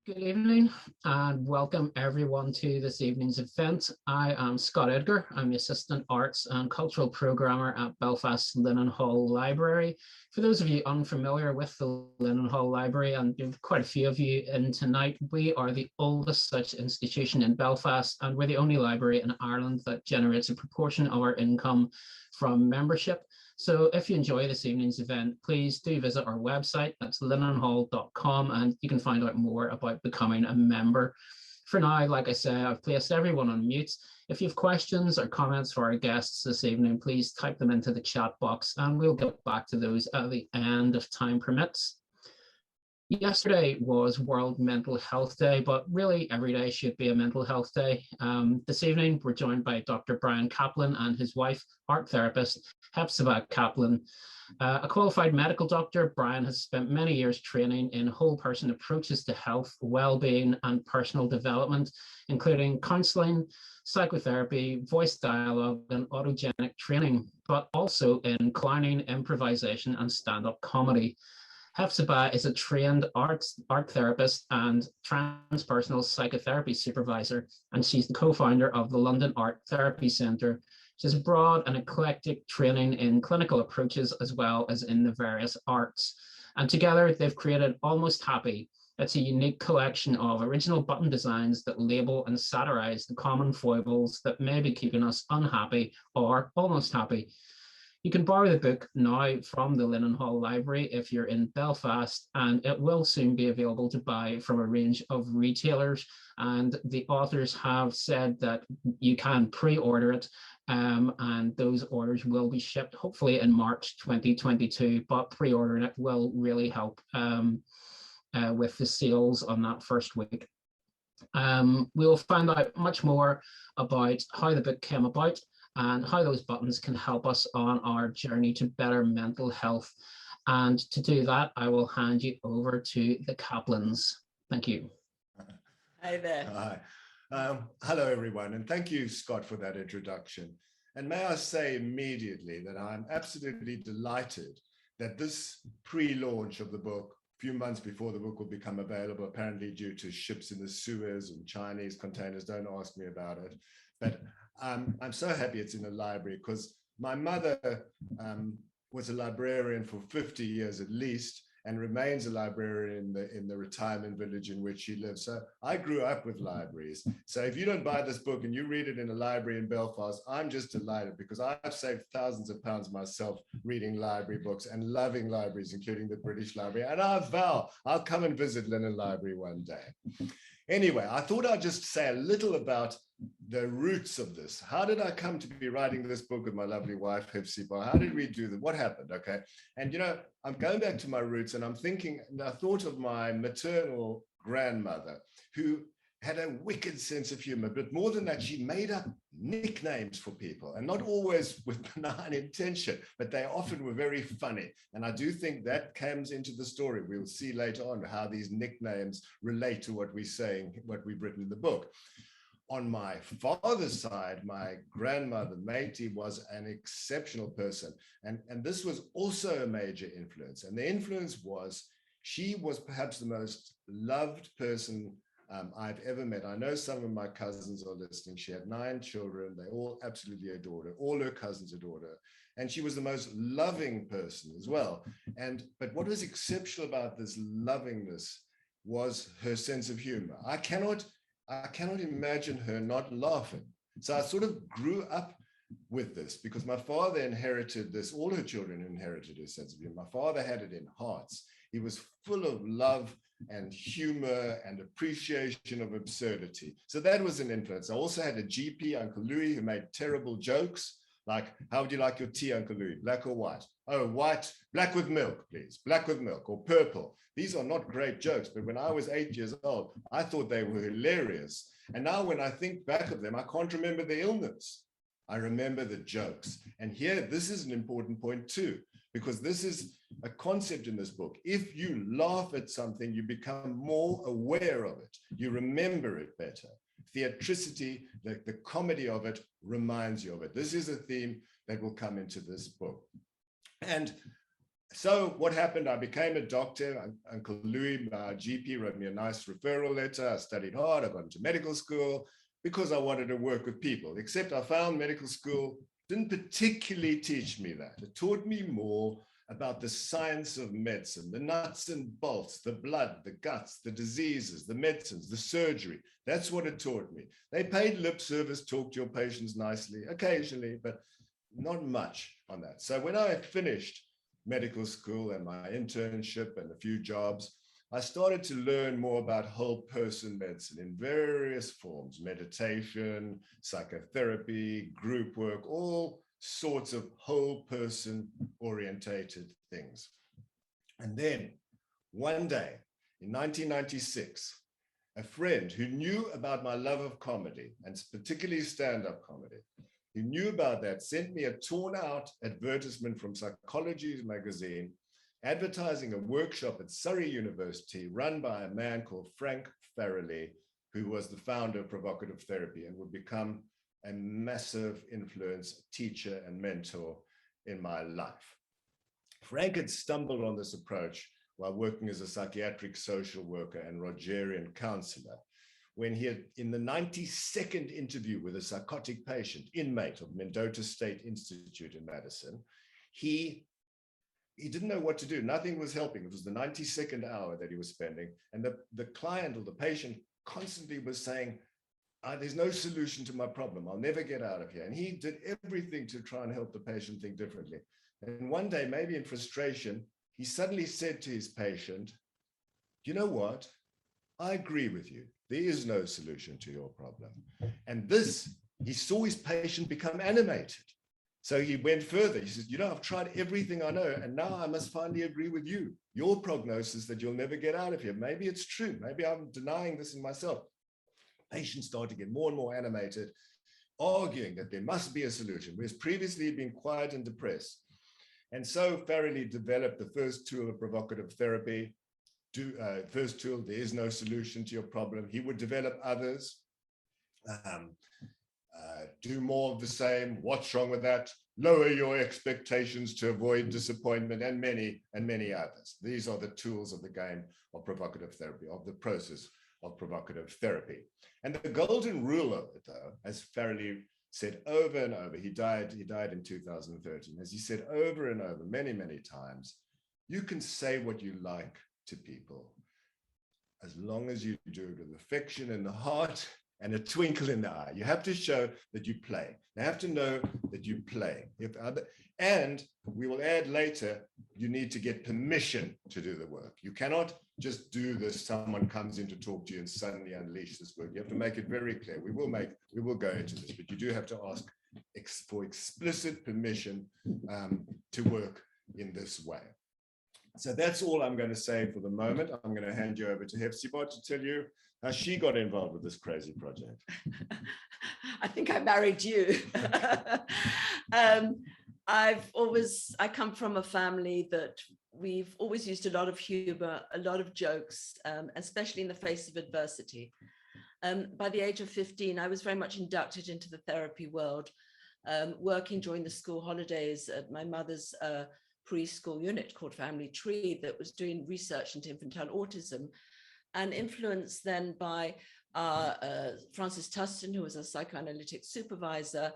Good evening and welcome everyone to this evening's event. I am Scott Edgar. I'm the Assistant Arts and Cultural Programmer at Belfast Linen Hall Library. For those of you unfamiliar with the Linen Hall Library, and there are quite a few of you in tonight, we are the oldest such institution in Belfast, and we're the only library in Ireland that generates a proportion of our income from membership. So if you enjoy this evening's event, please do visit our website. That's linenhall.com, and you can find out more about becoming a member. For now, like I say, I've placed everyone on mute. If you have questions or comments for our guests this evening, please type them into the chat box and we'll get back to those at the end if time permits. Yesterday was World Mental Health Day, but really every day should be a mental health day. This evening, we're joined by Dr. Brian Kaplan and his wife, art therapist, Hephzibah Kaplan. A qualified medical doctor, Brian has spent many years training in whole person approaches to health, well-being, and personal development, including counseling, psychotherapy, voice dialogue, and autogenic training, but also in clowning, improvisation, and stand-up comedy. Hephzibah is a trained art therapist and transpersonal psychotherapy supervisor, and she's the co-founder of the London Art Therapy Centre. She has broad and eclectic training in clinical approaches as well as in the various arts. And together they've created Almost Happy. It's a unique collection of original button designs that label and satirize the common foibles that may be keeping us unhappy or almost happy. You can borrow the book now from the Linen Hall Library if you're in Belfast, and it will soon be available to buy from a range of retailers. And the authors have said that you can pre-order it, and those orders will be shipped hopefully in March 2022, but pre-ordering it will really help with the sales on that first week. We'll find out much more about how the book came about and how those buttons can help us on our journey to better mental health. And to do that, I will hand you over to the Kaplans. Thank you. Hi there. Hi. Hello, everyone, and thank you, Scott, for that introduction. And may I say immediately that I'm absolutely delighted that this pre-launch of the book, a few months before the book will become available, apparently due to ships in the Suez and Chinese containers, don't ask me about it, but I'm so happy it's in a library because my mother was a librarian for 50 years at least and remains a librarian in the retirement village in which she lives. So I grew up with libraries. So if you don't buy this book and you read it in a library in Belfast, I'm just delighted because I've saved thousands of pounds myself reading library books and loving libraries, including the British Library. And I vow I'll come and visit Linen Library one day. Anyway, I thought I'd just say a little about the roots of this. How did I come to be writing this book with my lovely wife, Hephzibah? How did we do that? What happened? Okay. And, you know, I'm going back to my roots and I'm thinking, and I thought of my maternal grandmother who had a wicked sense of humor, but more than that, she made up nicknames for people and not always with benign intention, but they often were very funny. And I do think that comes into the story. We'll see later on how these nicknames relate to what we're saying, what we've written in the book. On my father's side, my grandmother, Matey, was an exceptional person. And this was also a major influence. And the influence was, she was perhaps the most loved person I've ever met. I know some of my cousins are listening. She had 9 children. They all absolutely adored her. All her cousins adored her. And she was the most loving person as well. But what was exceptional about this lovingness was her sense of humor. I cannot imagine her not laughing. So I sort of grew up with this because my father inherited this. All her children inherited his sense of humor. My father had it in hearts. He was full of love and humor and appreciation of absurdity. So that was an influence. I also had a GP, Uncle Louis, who made terrible jokes like, how would you like your tea, Uncle Louis? Black or white? Oh, white, black with milk, please. Black with milk, or purple. These are not great jokes, but when I was 8 years old, I thought they were hilarious. And now when I think back of them, I can't remember the illness. I remember the jokes. And here, this is an important point too, because this is a concept in this book. If you laugh at something, you become more aware of it. You remember it better. Theatricity, the comedy of it reminds you of it. This is a theme that will come into this book. And So what happened? I became a doctor. Uncle Louis, my GP, wrote me a nice referral letter. I studied hard. I got into medical school because I wanted to work with people, except I found medical school didn't particularly teach me that. It taught me more about the science of medicine, the nuts and bolts, the blood, the guts, the diseases, the medicines, the surgery. That's what it taught me. They paid lip service, talked to your patients nicely, occasionally, but not much on that. So when I finished medical school and my internship and a few jobs, I started to learn more about whole person medicine in various forms: meditation, psychotherapy, group work, all sorts of whole person orientated things. And then one day in 1996, a friend who knew about my love of comedy, and particularly stand-up comedy, who knew about that, sent me a torn out advertisement from Psychology magazine advertising a workshop at Surrey University run by a man called Frank Farrelly, who was the founder of provocative therapy and would become a massive influence, teacher, and mentor in my life. Frank had stumbled on this approach while working as a psychiatric social worker and Rogerian counselor, when he had, in the 92nd interview with a psychotic patient, inmate of Mendota State Institute in Madison, he didn't know what to do. Nothing was helping. It was the 92nd hour that he was spending. And the client or the patient constantly was saying, there's no solution to my problem. I'll never get out of here. And he did everything to try and help the patient think differently. And one day, maybe in frustration, he suddenly said to his patient, you know what? I agree with you. There is no solution to your problem. And this, he saw his patient become animated. So he went further. He says, you know, I've tried everything I know, and now I must finally agree with you. Your prognosis that you'll never get out of here. Maybe it's true. Maybe I'm denying this in myself. Patients start to get more and more animated, arguing that there must be a solution, whereas previously he'd been quiet and depressed. And so Farrelly developed the first tool of provocative therapy. First tool, there is no solution to your problem. He would develop others. Do more of the same. What's wrong with that? Lower your expectations to avoid disappointment, and many others. These are the tools of the game of provocative therapy, of the process of provocative therapy. And the golden rule of it, though, as Farrelly said over and over, he died in 2013, as he said over and over many times, you can say what you like to people as long as you do it with affection in the heart and a twinkle in the eye. You have to show that you play. They have to know that you play. And we will add later, you need to get permission to do the work. You cannot just do this. Someone comes in to talk to you and suddenly unleash this work. You have to make it very clear. We will go into this, but you do have to ask for explicit permission to work in this way. So that's all I'm going to say for the moment. I'm going to hand you over to Hephzibah to tell you how she got involved with this crazy project. I think I married you. I come from a family that we've always used a lot of humor, a lot of jokes, especially in the face of adversity. By the age of 15, I was very much inducted into the therapy world, working during the school holidays at my mother's preschool unit called Family Tree that was doing research into infantile autism, and influenced then by Francis Tustin, who was a psychoanalytic supervisor,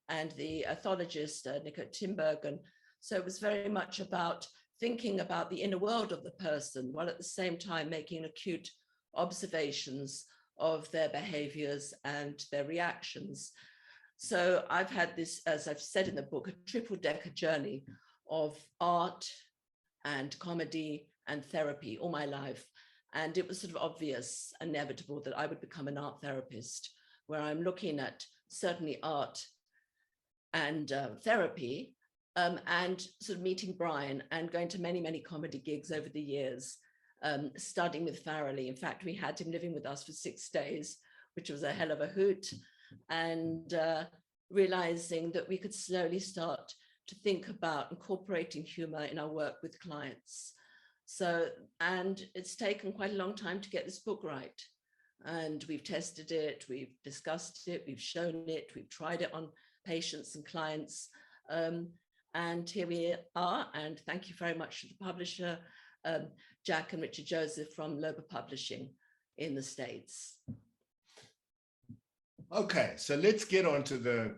and the ethologist Nico Timberg. And so it was very much about thinking about the inner world of the person, while at the same time making acute observations of their behaviors and their reactions. So I've had this, as I've said in the book, a triple-decker journey of art and comedy and therapy all my life. And it was sort of obvious, inevitable, that I would become an art therapist, where I'm looking at certainly art and therapy, and sort of meeting Brian and going to many comedy gigs over the years, studying with Farrelly. In fact, we had him living with us for 6 days, which was a hell of a hoot, and realizing that we could slowly start to think about incorporating humor in our work with clients. So, and it's taken quite a long time to get this book right. And we've tested it, we've discussed it, we've shown it, we've tried it on patients and clients. And here we are, and thank you very much to the publisher, Jack and Richard Joseph from Lober Publishing in the States. Okay, so let's get on to the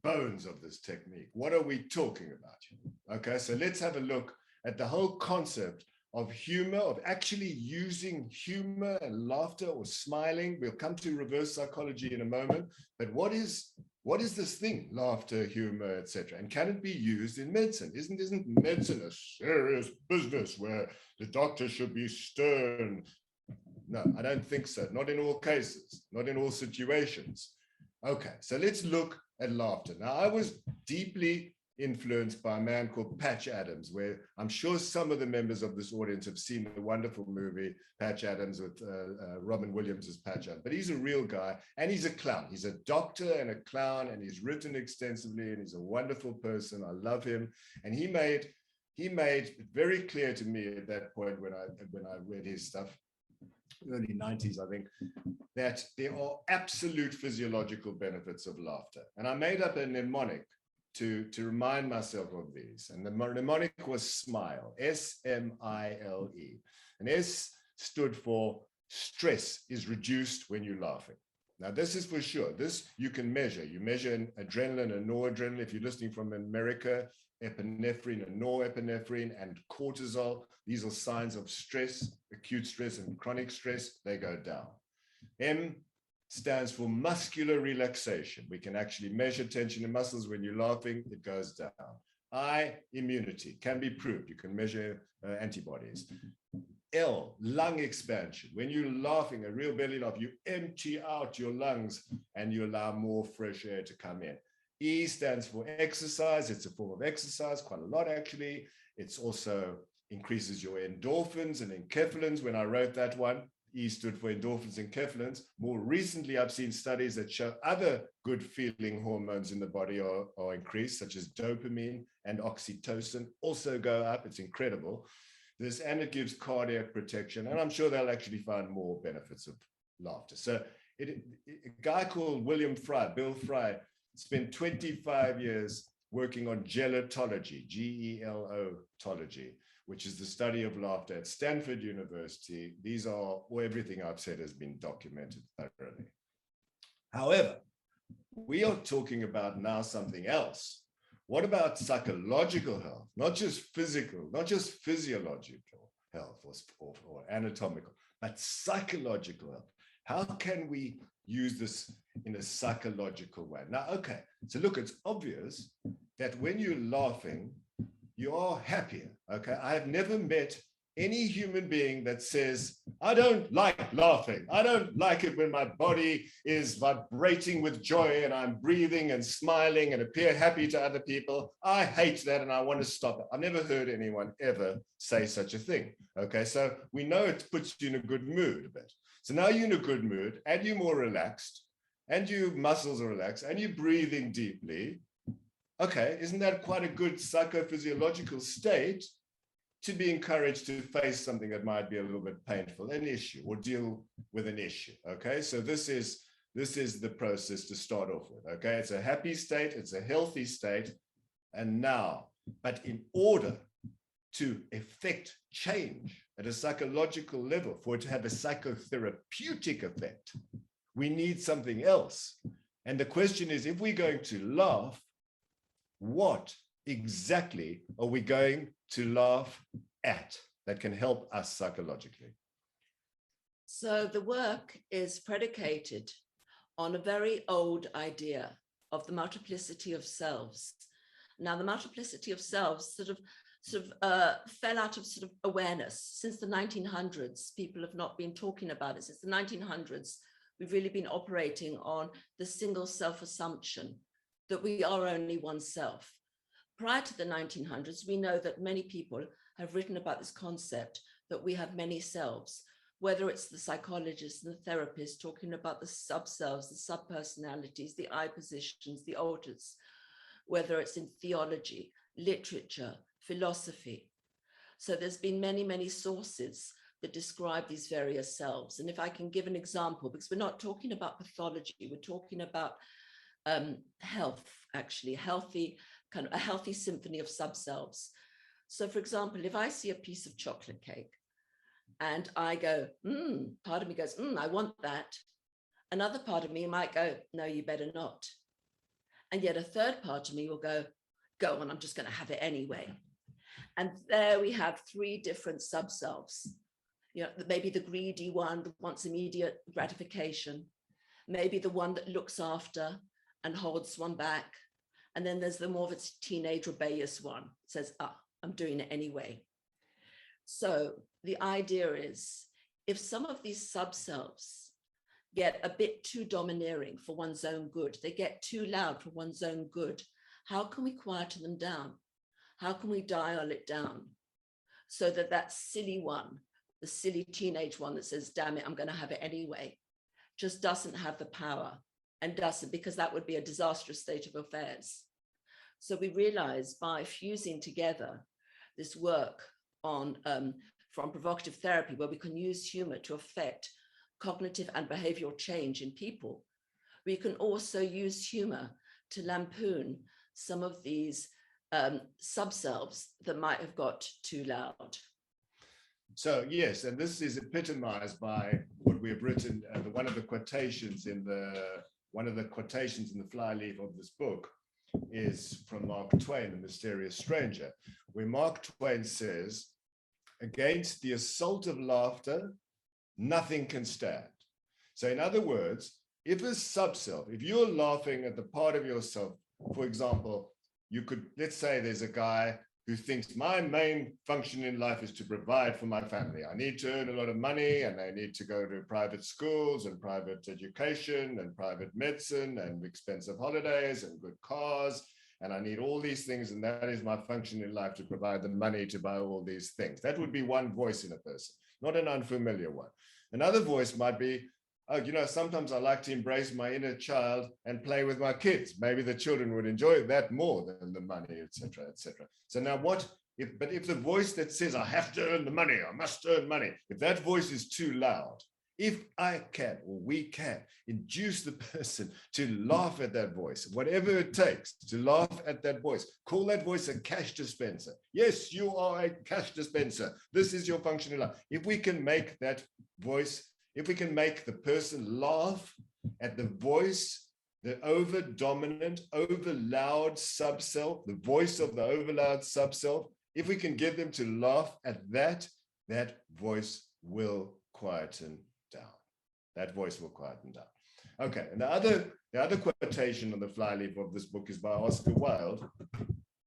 bones of this technique. What are we talking about? Okay, so let's have a look at the whole concept of humor, of actually using humor and laughter or smiling. We'll come to reverse psychology in a moment, but what is this thing, laughter, humor, etc.? And can it be used in medicine? Isn't medicine a serious business where the doctor should be stern? No, I don't think so. Not in all cases, not in all situations. Okay, so let's look at laughter. Now, I was deeply influenced by a man called Patch Adams, where I'm sure some of the members of this audience have seen the wonderful movie Patch Adams with Robin Williams as Patch Adams. But he's a real guy, and he's a clown. He's a doctor and a clown, and he's written extensively, and he's a wonderful person. I love him. And he made it very clear to me at that point when I read his stuff, early 90s, I think, that there are absolute physiological benefits of laughter. And I made up a mnemonic to remind myself of these. And the mnemonic was SMILE, S-M-I-L-E. And S stood for stress is reduced when you're laughing. Now, this is for sure. This you can measure. You measure adrenaline and noradrenaline. If you're listening from America, epinephrine and norepinephrine and cortisol. These are signs of stress, acute stress and chronic stress. They go down. M stands for muscular relaxation. We can actually measure tension in muscles. When you're laughing, it goes down. I, immunity, can be proved. You can measure antibodies. L, lung expansion. When you're laughing, a real belly laugh, you empty out your lungs and you allow more fresh air to come in. E stands for exercise. It's a form of exercise, quite a lot actually. It's also increases your endorphins and enkephalins. When I wrote that one, E stood for endorphins and enkephalins. More recently, I've seen studies that show other good feeling hormones in the body are increased, such as dopamine and oxytocin also go up. It's incredible. And it gives cardiac protection. And I'm sure they'll actually find more benefits of laughter. So a guy called William Fry, Bill Fry, spent 25 years working on gelotology, G-E-L-O-tology, which is the study of laughter at Stanford University. These are, everything I've said has been documented thoroughly. However, we are talking about now something else. What about psychological health? Not just physical, not just physiological health or anatomical, but psychological health. How can we use this in a psychological way? Now, okay, so look, it's obvious that when you're laughing, you are happier, okay? I have never met any human being that says, I don't like laughing. I don't like it when my body is vibrating with joy and I'm breathing and smiling and appear happy to other people. I hate that and I want to stop it. I've never heard anyone ever say such a thing, okay? So we know it puts you in a good mood a bit. So now you're in a good mood and you're more relaxed and your muscles are relaxed and you're breathing deeply. Okay, isn't that quite a good psychophysiological state to be encouraged to face something that might be a little bit painful, an issue, or deal with an issue? Okay, so this is the process to start off with. Okay, it's a happy state, it's a healthy state, and now, but in order to effect change at a psychological level, for it to have a psychotherapeutic effect, we need something else. And the question is, if we're going to laugh, what exactly are we going to laugh at that can help us psychologically? So the work is predicated on a very old idea of the multiplicity of selves. Now, the multiplicity of selves sort of fell out of sort of awareness since the 1900s. People have not been talking about it since the 1900s. We've really been operating on the single self-assumption that we are only one self. Prior to the 1900s, we know that many people have written about this concept that we have many selves, whether it's the psychologists and the therapists talking about the subcells, the subpersonalities, the I positions, the alters, whether it's in theology, literature, philosophy. So there's been many, many sources that describe these various selves. And if I can give an example, because we're not talking about pathology, we're talking about health, actually, a healthy symphony of subcells. So for example, if I see a piece of chocolate cake and I go, part of me goes, I want that. Another part of me might go, no, you better not. And yet a third part of me will go on, I'm just going to have it anyway. And there we have three different subcells. You know, maybe the greedy one that wants immediate gratification, maybe the one that looks after and holds one back. And then there's the more of a teenage rebellious one, says, I'm doing it anyway. So the idea is, if some of these subcells get a bit too domineering for one's own good, they get too loud for one's own good, how can we quieten them down? How can we dial it down so that that silly one, the silly teenage one that says, damn it, I'm going to have it anyway, just doesn't have the power, and doesn't, because that would be a disastrous state of affairs. So we realized by fusing together this work on from provocative therapy, where we can use humor to affect cognitive and behavioral change in people, we can also use humor to lampoon some of these subcells that might have got too loud. So yes, and this is epitomized by what we have written. One of the quotations in the flyleaf of this book is from Mark Twain, The Mysterious Stranger, where Mark Twain says, "Against the assault of laughter, nothing can stand." So in other words, if a subself, if you're laughing at the part of yourself, for example, you could, let's say there's a guy who thinks my main function in life is to provide for my family. I need to earn a lot of money, and I need to go to private schools and private education and private medicine and expensive holidays and good cars. And I need all these things. And that is my function in life, to provide the money to buy all these things. That would be one voice in a person, not an unfamiliar one. Another voice might be, oh, you know, sometimes I like to embrace my inner child and play with my kids. Maybe the children would enjoy that more than the money, etc., etc. So now if the voice that says, I have to earn the money, I must earn money, if that voice is too loud, if I can, or we can, induce the person to laugh at that voice, whatever it takes to laugh at that voice, call that voice a cash dispenser. Yes, you are a cash dispenser. This is your function in life. If we can make that voice, if we can make the person laugh at the voice, the over-dominant, over-loud subself, the voice of the over-loud subself, if we can get them to laugh at that, that voice will quieten down. That voice will quieten down. Okay, and the other quotation on the flyleaf of this book is by Oscar Wilde,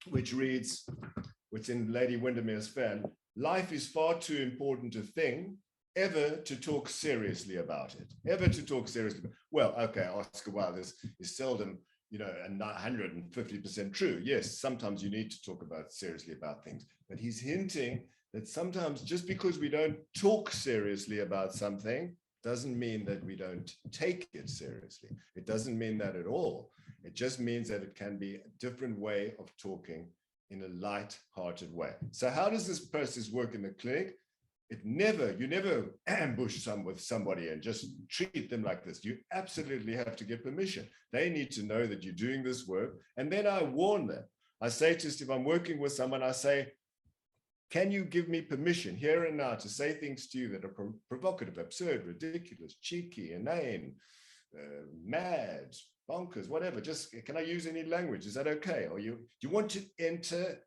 which reads, which in Lady Windermere's fan, "Life is far too important a thing ever to talk seriously about it." Ever to talk seriously. Well, okay, Oscar Wilde is seldom, you know, 150% true. Yes, sometimes you need to talk seriously about things, but he's hinting that sometimes just because we don't talk seriously about something doesn't mean that we don't take it seriously. It doesn't mean that at all. It just means that it can be a different way of talking in a light-hearted way. So how does this process work in the clinic? You never ambush somebody and just treat them like this. You absolutely have to get permission. They need to know that you're doing this work. And then I warn them. I say to, if I'm working with someone, I say, can you give me permission here and now to say things to you that are provocative, absurd, ridiculous, cheeky, inane, mad, bonkers, whatever? Just, can I use any language? Is that okay? Or do you want to enter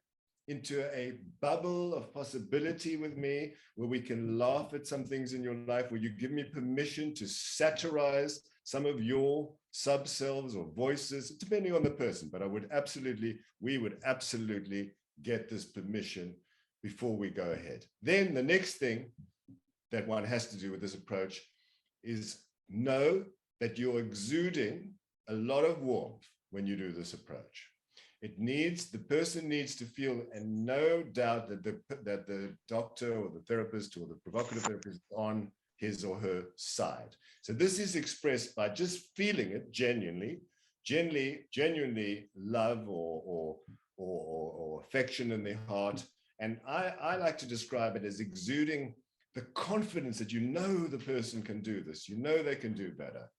into a bubble of possibility with me, where we can laugh at some things in your life, where you give me permission to satirize some of your subselves or voices, depending on the person. But we would absolutely get this permission before we go ahead. Then the next thing that one has to do with this approach is know that you're exuding a lot of warmth when you do this approach. The person needs to feel, and no doubt that the doctor or the therapist or the provocative therapist is on his or her side. So this is expressed by just feeling it genuinely love or affection in their heart. And I like to describe it as exuding the confidence that you know the person can do this, you know they can do better,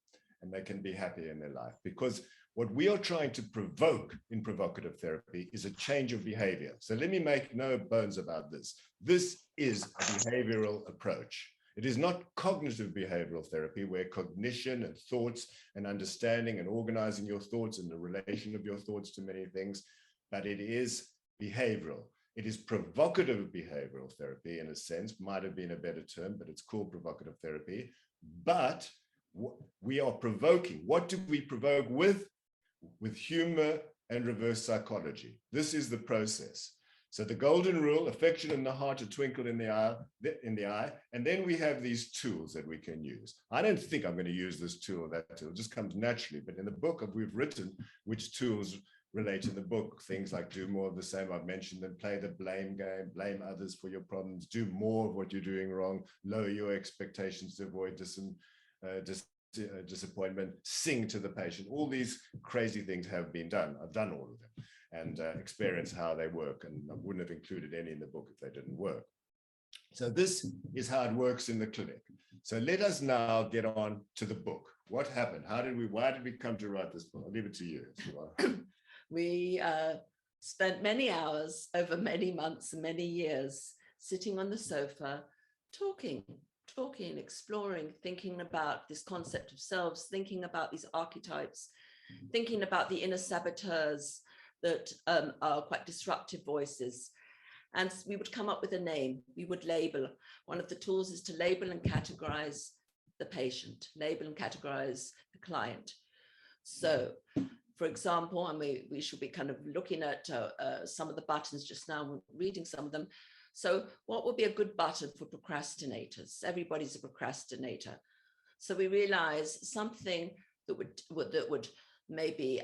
and they can be happy in their life. Because What we are trying to provoke in provocative therapy is a change of behavior. So let me make no bones about this. This is a behavioral approach. It is not cognitive behavioral therapy where cognition and thoughts and understanding and organizing your thoughts and the relation of your thoughts to many things, but it is behavioral. It is provocative behavioral therapy in a sense, might have been a better term, but it's called provocative therapy. But we are provoking. What do we provoke with? With humor and reverse psychology. This is the process. So the golden rule, affection in the heart, a twinkle in the eye, and then we have these tools that we can use. I don't think I'm going to use this tool or that tool. It just comes naturally. But in the book, we've written which tools relate to the book. Things like do more of the same. I've mentioned them. Play the blame game. Blame others for your problems. Do more of what you're doing wrong. Lower your expectations to avoid disappointment. Sing to the patient. All these crazy things have been done. I've done all of them and experience how they work. And I wouldn't have included any in the book if they didn't work. So this is how it works in the clinic. So let us now get on to the book. What happened? Why did we come to write this book? I'll leave it to you. We spent many hours over many months and many years sitting on the sofa, talking, exploring, thinking about this concept of selves, thinking about these archetypes, thinking about the inner saboteurs that are quite disruptive voices. And we would come up with a name. We would label. One of the tools is to label and categorize the patient, label and categorize the client. So, for example, and we should be kind of looking at some of the buttons just now, reading some of them. So what would be a good button for procrastinators? Everybody's a procrastinator. So we realize something that would maybe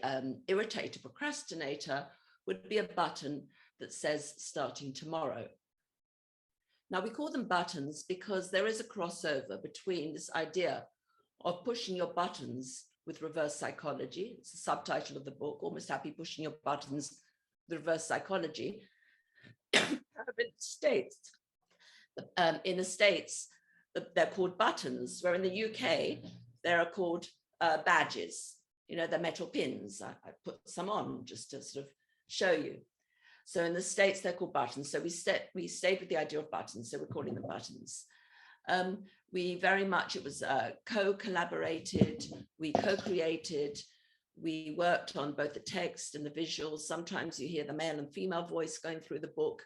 irritate a procrastinator would be a button that says starting tomorrow. Now we call them buttons because there is a crossover between this idea of pushing your buttons with reverse psychology. It's the subtitle of the book, Almost Happy Pushing Your Buttons with Reverse Psychology. In the States, they're called buttons, where in the UK, they are called badges. You know, they're metal pins. I put some on just to sort of show you. So in the States, they're called buttons. So we stayed with the idea of buttons. So we're calling them buttons. We very much, it was co-collaborated. We co-created. We worked on both the text and the visuals. Sometimes you hear the male and female voice going through the book.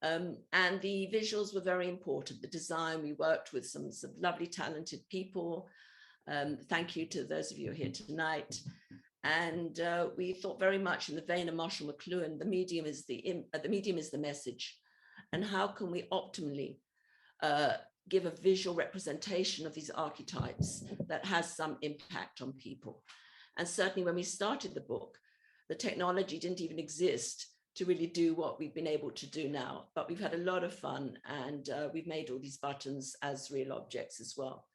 And the visuals were very important. The design, we worked with some lovely, talented people. Thank you to those of you here tonight. And we thought very much in the vein of Marshall McLuhan, the medium is the message. And how can we optimally give a visual representation of these archetypes that has some impact on people? And certainly when we started the book, the technology didn't even exist to really do what we've been able to do now. But we've had a lot of fun, and we've made all these buttons as real objects as well.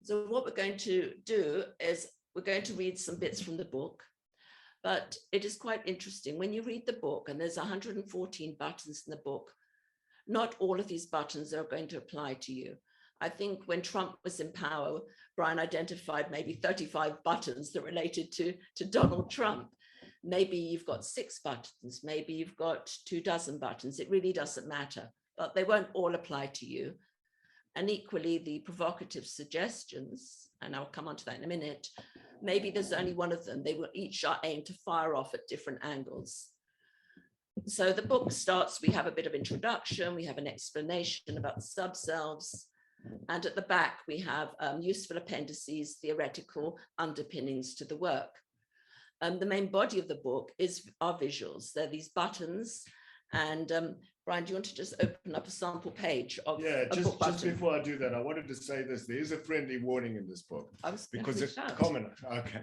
So what we're going to do is we're going to read some bits from the book, but it is quite interesting. When you read the book, and there's 114 buttons in the book, not all of these buttons are going to apply to you. I think when Trump was in power, Brian identified maybe 35 buttons that related to Donald Trump. Maybe you've got 6 buttons, maybe you've got 24 buttons. It really doesn't matter, but they won't all apply to you. And equally, the provocative suggestions, and I'll come on to that in a minute, maybe there's only one of them. They will each are aimed to fire off at different angles. So the book starts, we have a bit of introduction, we have an explanation about the subcells, and at the back we have useful appendices, theoretical underpinnings to the work. The main body of the book is our visuals. They're these buttons, and Brian, do you want to just open up a sample page of just before I do that, I wanted to say this. There is a friendly warning in this book because it's common. Okay,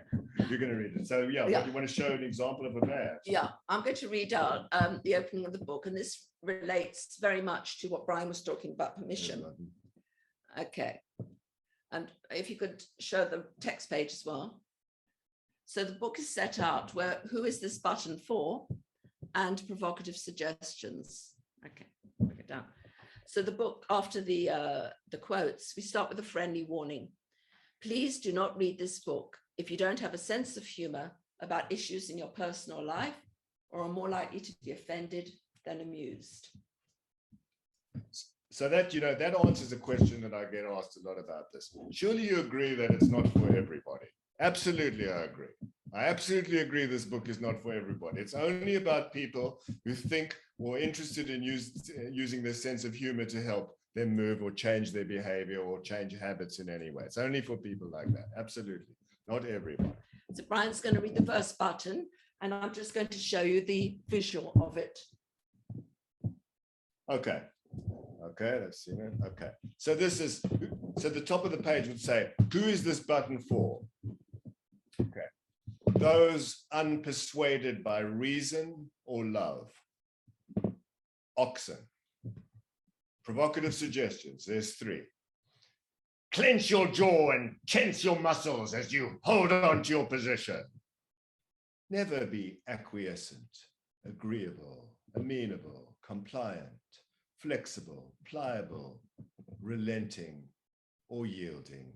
you're going to read it. So yeah, what, you want to show an example of a badge? Yeah, I'm going to read out the opening of the book, and this relates very much to what Brian was talking about, permission. Okay, and if you could show the text page as well. So the book is set out where who is this button for, and provocative suggestions. Okay, bring it down. So the book, after the quotes, we start with a friendly warning. Please do not read this book if you don't have a sense of humor about issues in your personal life, or are more likely to be offended than amused. So that, you know, that answers a question that I get asked a lot about this. Surely you agree that it's not for everybody. Absolutely, I agree. I absolutely agree this book is not for everybody. It's only about people who think or are interested in using their sense of humor to help them move or change their behavior or change habits in any way. It's only for people like that. Absolutely, not everybody. So Brian's going to read the first button, and I'm just going to show you the visual of it. Okay. Okay, let's see that. Okay. So this is, so the top of the page would say, who is this button for? Okay. Those unpersuaded by reason or love. Oxen. Provocative suggestions. There's 3. Clench your jaw and tense your muscles as you hold on to your position. Never be acquiescent, agreeable, amenable, compliant, flexible, pliable, relenting, or yielding.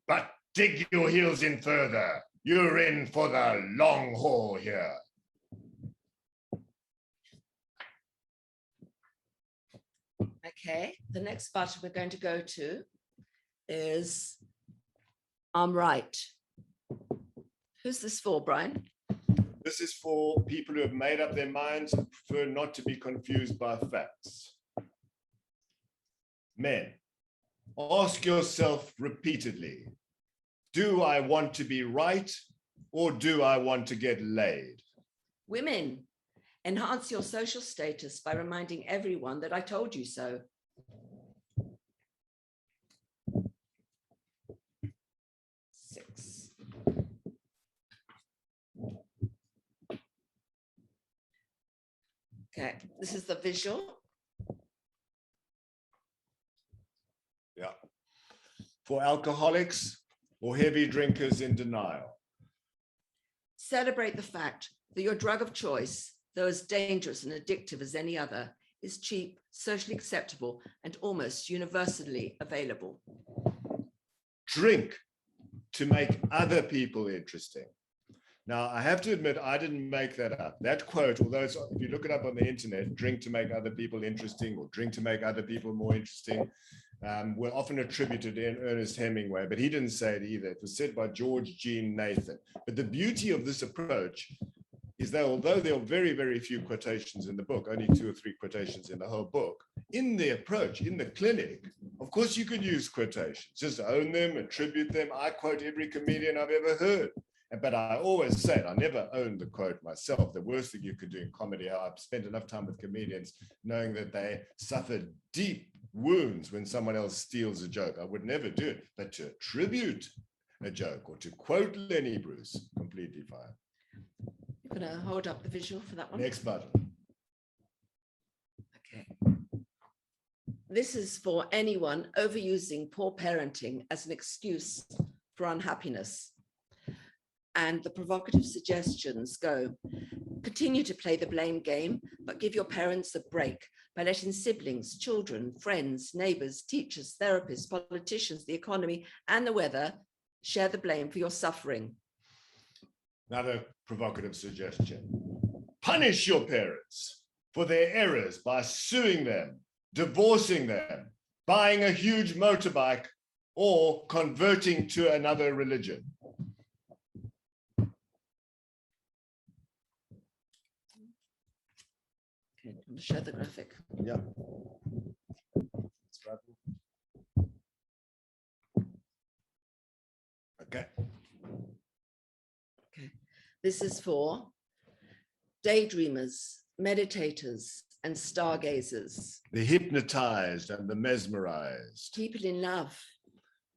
But dig your heels in further. You're in for the long haul here. Okay, the next button we're going to go to is I'm right. Who's this for, Brian? This is for people who have made up their minds and prefer not to be confused by facts. Men, ask yourself repeatedly, do I want to be right or do I want to get laid? Women, enhance your social status by reminding everyone that I told you so. Six. Okay, this is the visual. Yeah. For alcoholics or heavy drinkers in denial. Celebrate the fact that your drug of choice, though as dangerous and addictive as any other, is cheap, socially acceptable, and almost universally available. Drink to make other people interesting. Now, I have to admit, I didn't make that up. That quote, although it's, if you look it up on the internet, drink to make other people interesting or drink to make other people more interesting, were often attributed to Ernest Hemingway, but he didn't say it either. It was said by George Jean Nathan. But the beauty of this approach is that although there are very, very few quotations in the book, only 2 or 3 quotations in the whole book, in the approach, in the clinic, of course you could use quotations, just own them, attribute them. I quote every comedian I've ever heard. But I always said, I never owned the quote myself. The worst thing you could do in comedy, I've spent enough time with comedians knowing that they suffer deep wounds when someone else steals a joke. I would never do it, but to attribute a joke or to quote Lenny Bruce, completely fine. You're going to hold up the visual for that one. Next button. Okay. This is for anyone overusing poor parenting as an excuse for unhappiness. And the provocative suggestions go, continue to play the blame game, but give your parents a break by letting siblings, children, friends, neighbors, teachers, therapists, politicians, the economy, and the weather share the blame for your suffering. Another provocative suggestion. Punish your parents for their errors by suing them, divorcing them, buying a huge motorbike, or converting to another religion. Okay, I'm going to show the graphic. Yeah. Okay. Okay. This is for daydreamers, meditators, and stargazers. The hypnotized and the mesmerized. People in love.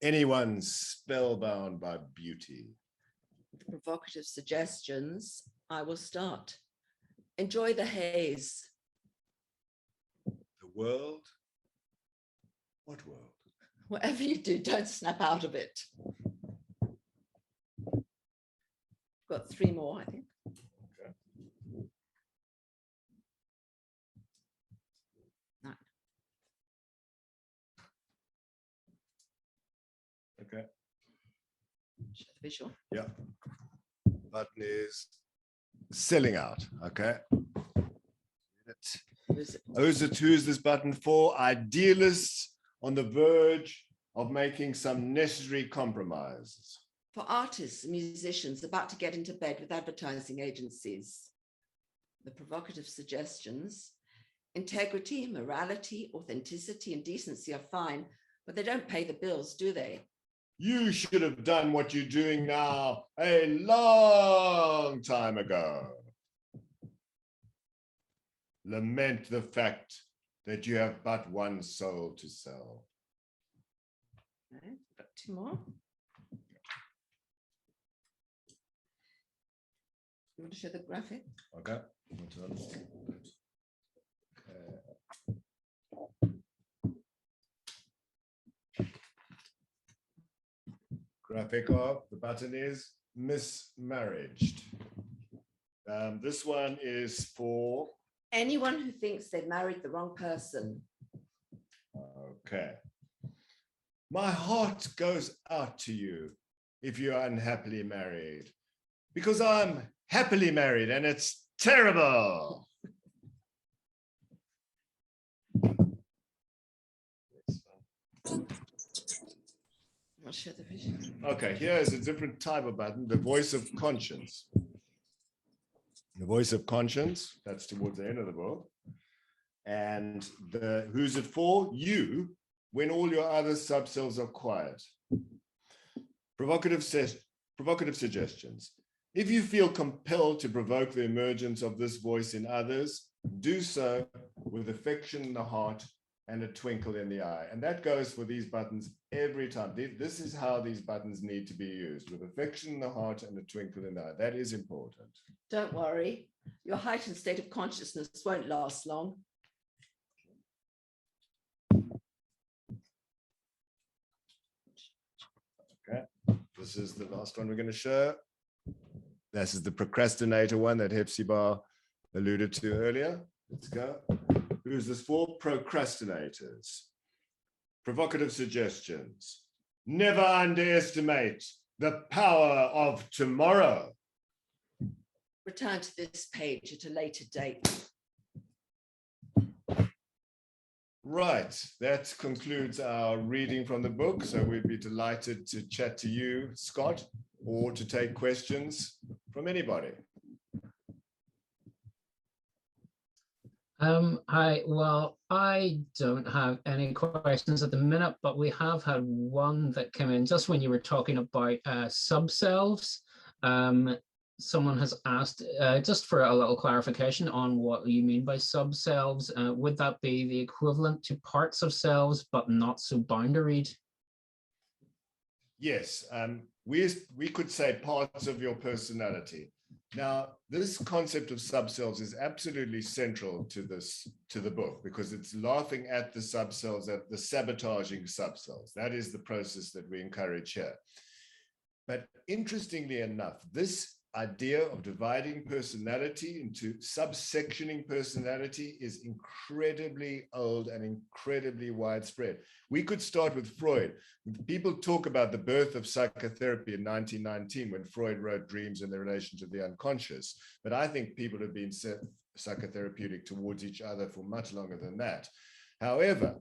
Anyone spellbound by beauty. The provocative suggestions, I will start. Enjoy the haze. The world? What world? Whatever you do, don't snap out of it. Got 3 more, I think. Okay. 9. Okay. Show the visual. Yeah. Button is selling out. Okay. Who's this button for? Idealists on the verge of making some necessary compromises. For artists and musicians about to get into bed with advertising agencies. The provocative suggestions. Integrity, morality, authenticity, and decency are fine, but they don't pay the bills, do they? You should have done what you're doing now a long time ago. Lament the fact that you have but one soul to sell. Okay, got two more. You want to show the graphic? Okay. Graphic of the button is mismarriaged. This one is for anyone who thinks they've married the wrong person. Okay. My heart goes out to you if you're unhappily married, because I'm happily married and it's terrible. I'll show the vision. Okay, here is a different type of button, the voice of conscience. The voice of conscience, that's towards the end of the book. And who's it for? You, when all your other subcells are quiet. Provocative suggestions. If you feel compelled to provoke the emergence of this voice in others, do so with affection in the heart and a twinkle in the eye. And that goes for these buttons every time. This is how these buttons need to be used, with affection in the heart and a twinkle in the eye. That is important. Don't worry, your heightened state of consciousness won't last long. Okay, this is the last one we're going to show. This is the procrastinator one that Hephzibah alluded to earlier. Let's go. Who's this for? Procrastinators. Provocative suggestions. Never underestimate the power of tomorrow. Return to this page at a later date. Right, that concludes our reading from the book. So we'd be delighted to chat to you, Scott, or to take questions from anybody. I don't have any questions at the minute, but we have had one that came in just when you were talking about subcells. Someone has asked just for a little clarification on what you mean by subcells. Would that be the equivalent to parts of cells, but not so boundaried? Yes, we could say parts of your personality. Now, this concept of subcells is absolutely central to the book, because it's laughing at the subcells, at the sabotaging subcells. That is the process that we encourage here. But interestingly enough, this idea of dividing personality into subsectioning personality is incredibly old and incredibly widespread. We could start with Freud. People talk about the birth of psychotherapy in 1919 when Freud wrote Dreams and the Relation to the Unconscious. But I think people have been psychotherapeutic towards each other for much longer than that. However,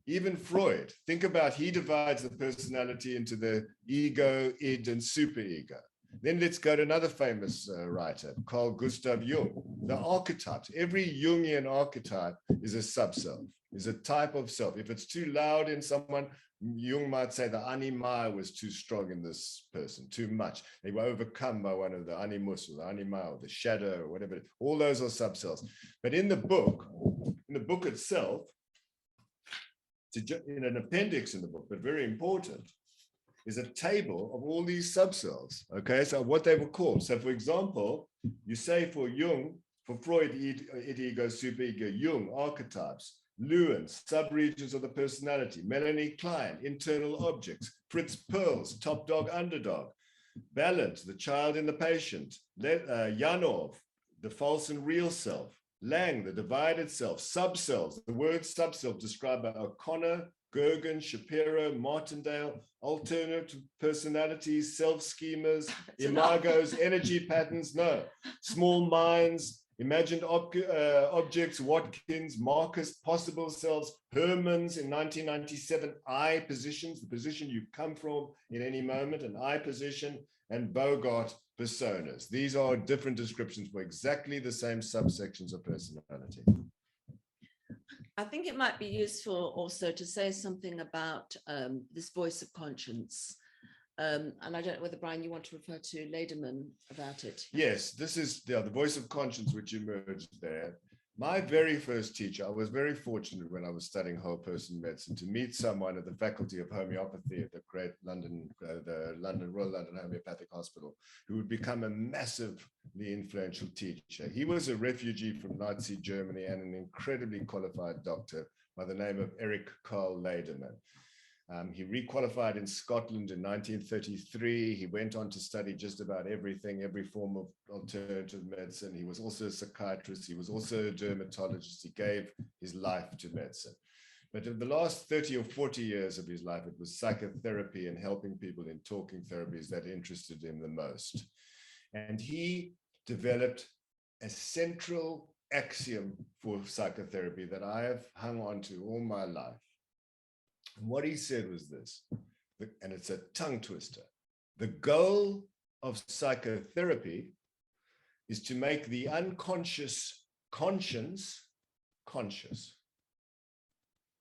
even Freud, think about, he divides the personality into the ego, id, and superego. Then let's go to another famous writer, Carl Gustav Jung. The archetypes, every Jungian archetype is a subself, is a type of self. If it's too loud in someone, Jung might say the anima was too strong in this person, too much. They were overcome by one of the animus or the anima or the shadow or whatever. All those are subcells. But in the book itself, in an appendix in the book, but very important, is a table of all these subcells, okay? So what they were called. So for example, you say for Jung, for Freud, id, ego, superego, Jung, archetypes, Lewin, subregions of the personality, Melanie Klein, internal objects, Fritz Perls, top dog, underdog, Ballant, the child in the patient, Janov, the false and real self, Lang, the divided self, subcells. The word subcells described by O'Connor, Gergen, Shapiro, Martindale, alternative personalities, self-schemas, imagos, energy patterns, no. Small minds, imagined objects, Watkins, Marcus, possible selves, Herman's in 1997, I positions, the position you come from in any moment, an I position, and Bogart personas. These are different descriptions for exactly the same subsections of personality. I think it might be useful also to say something about this voice of conscience. And I don't know whether, Brian, you want to refer to Lederman about it. Yes, this is the voice of conscience which emerged there. My very first teacher, I was very fortunate when I was studying whole person medicine to meet someone at the Faculty of Homeopathy at the great London, Royal London Homeopathic Hospital, who would become a massively influential teacher. He was a refugee from Nazi Germany and an incredibly qualified doctor by the name of Eric Carl Lederman. He requalified in Scotland in 1933. He went on to study just about everything, every form of alternative medicine. He was also a psychiatrist. He was also a dermatologist. He gave his life to medicine. But in the last 30 or 40 years of his life, it was psychotherapy and helping people in talking therapies that interested him the most. And he developed a central axiom for psychotherapy that I have hung on to all my life. And what he said was this, and it's a tongue twister. The goal of psychotherapy is to make the unconscious conscience conscious.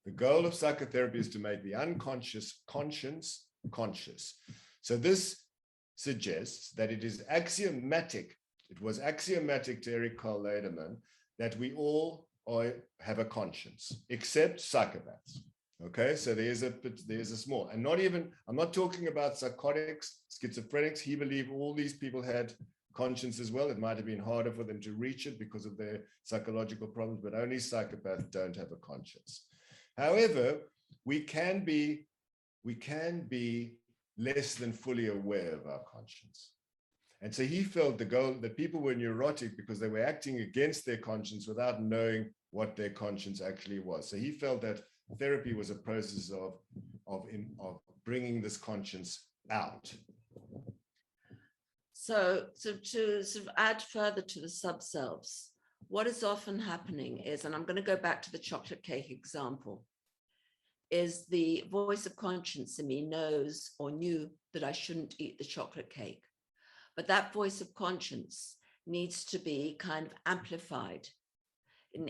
The goal of psychotherapy is to make the unconscious conscience conscious. So this suggests that it is axiomatic. It was axiomatic to Eric Carl Lederman that we all have a conscience, except psychopaths. Okay, so there's a small, and not even, I'm not talking about psychotics, schizophrenics. He believed all these people had conscience as well. It might have been harder for them to reach it because of their psychological problems, but only psychopaths don't have a conscience. However, we can be less than fully aware of our conscience. And so he felt the goal that people were neurotic because they were acting against their conscience without knowing what their conscience actually was. So he felt that therapy was a process of bringing this conscience out. So to sort of add further to the subselves, what is often happening is, and I'm going to go back to the chocolate cake example, is the voice of conscience in me knows or knew that I shouldn't eat the chocolate cake. But that voice of conscience needs to be kind of amplified.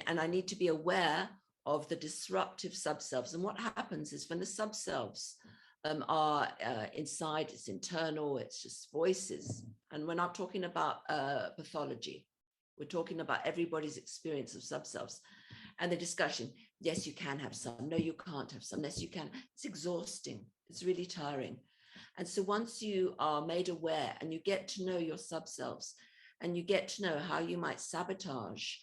And I need to be aware of the disruptive subselves. And what happens is when the subselves are inside, it's internal, it's just voices. And we're not talking about pathology. We're talking about everybody's experience of subselves. And the discussion, yes, you can have some. No, you can't have some. Yes, you can. It's exhausting. It's really tiring. And so once you are made aware and you get to know your subselves and you get to know how you might sabotage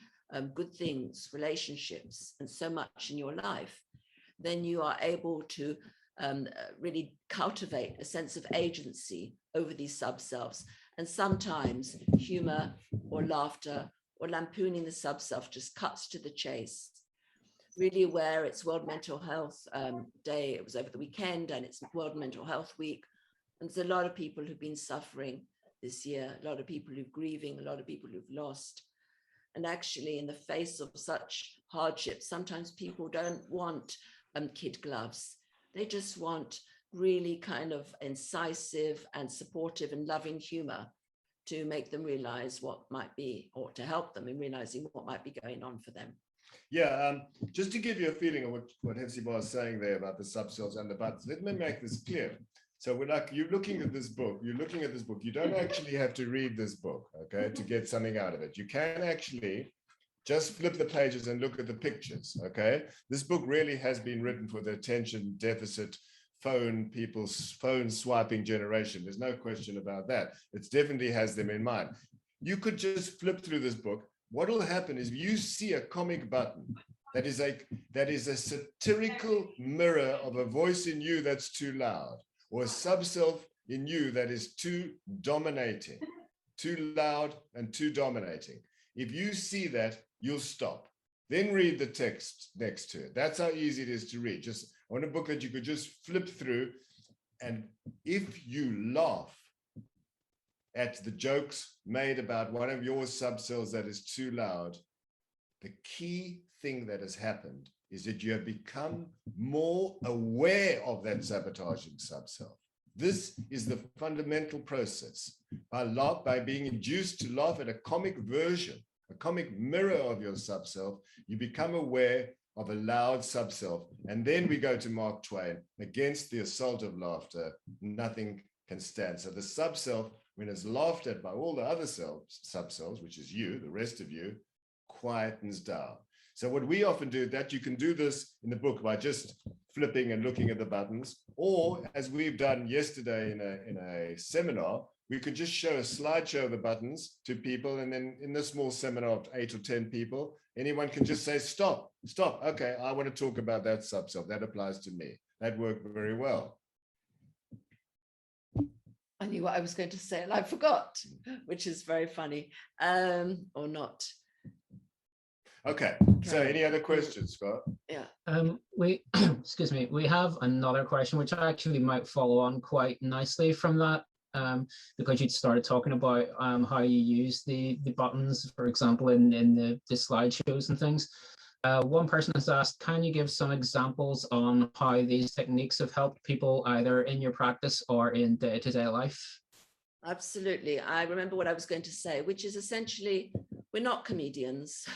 good things, relationships, and so much in your life, then you are able to really cultivate a sense of agency over these subselves. And sometimes humor or laughter or lampooning the subself just cuts to the chase. Really aware it's World Mental Health Day. It was over the weekend and it's World Mental Health Week. And there's a lot of people who've been suffering this year, a lot of people who've grieving, a lot of people who've lost. And actually, in the face of such hardship, sometimes people don't want kid gloves. They just want really kind of incisive and supportive and loving humor to make them realize what might be, or to help them in realizing what might be going on for them. Yeah, just to give you a feeling of what Hephzibah was saying there about the subcells and the buttons, let me make this clear. So you're looking at this book, you don't actually have to read this book, okay, to get something out of it. You can actually just flip the pages and look at the pictures, okay? This book really has been written for the attention deficit phone swiping generation. There's no question about that. It definitely has them in mind. You could just flip through this book. What will happen is you see a comic button that is a satirical mirror of a voice in you that's too loud, or a subself in you that is too dominating, too loud and too dominating. If you see that, you'll stop. Then read the text next to it. That's how easy it is to read. Just I want a book that you could just flip through, and if you laugh at the jokes made about one of your subcells that is too loud, the key thing that has happened is that you have become more aware of that sabotaging subcell. This is the fundamental process. By being induced to laugh at a comic version, a comic mirror of your subself, you become aware of a loud subself. And then we go to Mark Twain, against the assault of laughter, nothing can stand. So the subself, when it's laughed at by all the other subcells, which is you, the rest of you, quietens down. So what we often do, that you can do this in the book by just flipping and looking at the buttons, or as we've done yesterday in a seminar, we could just show a slideshow of the buttons to people, and then in this small seminar of 8 or 10 people, anyone can just say, stop, okay, I want to talk about that subcell, that applies to me. That worked very well. I knew what I was going to say and I forgot, which is very funny, or not. Okay, so any other questions, Scott? Yeah. We excuse me, we have another question which actually might follow on quite nicely from that, because you'd started talking about how you use the buttons, for example, in the slideshows and things. One person has asked, can you give some examples on how these techniques have helped people either in your practice or in day-to-day life? Absolutely. I remember what I was going to say, which is essentially, we're not comedians.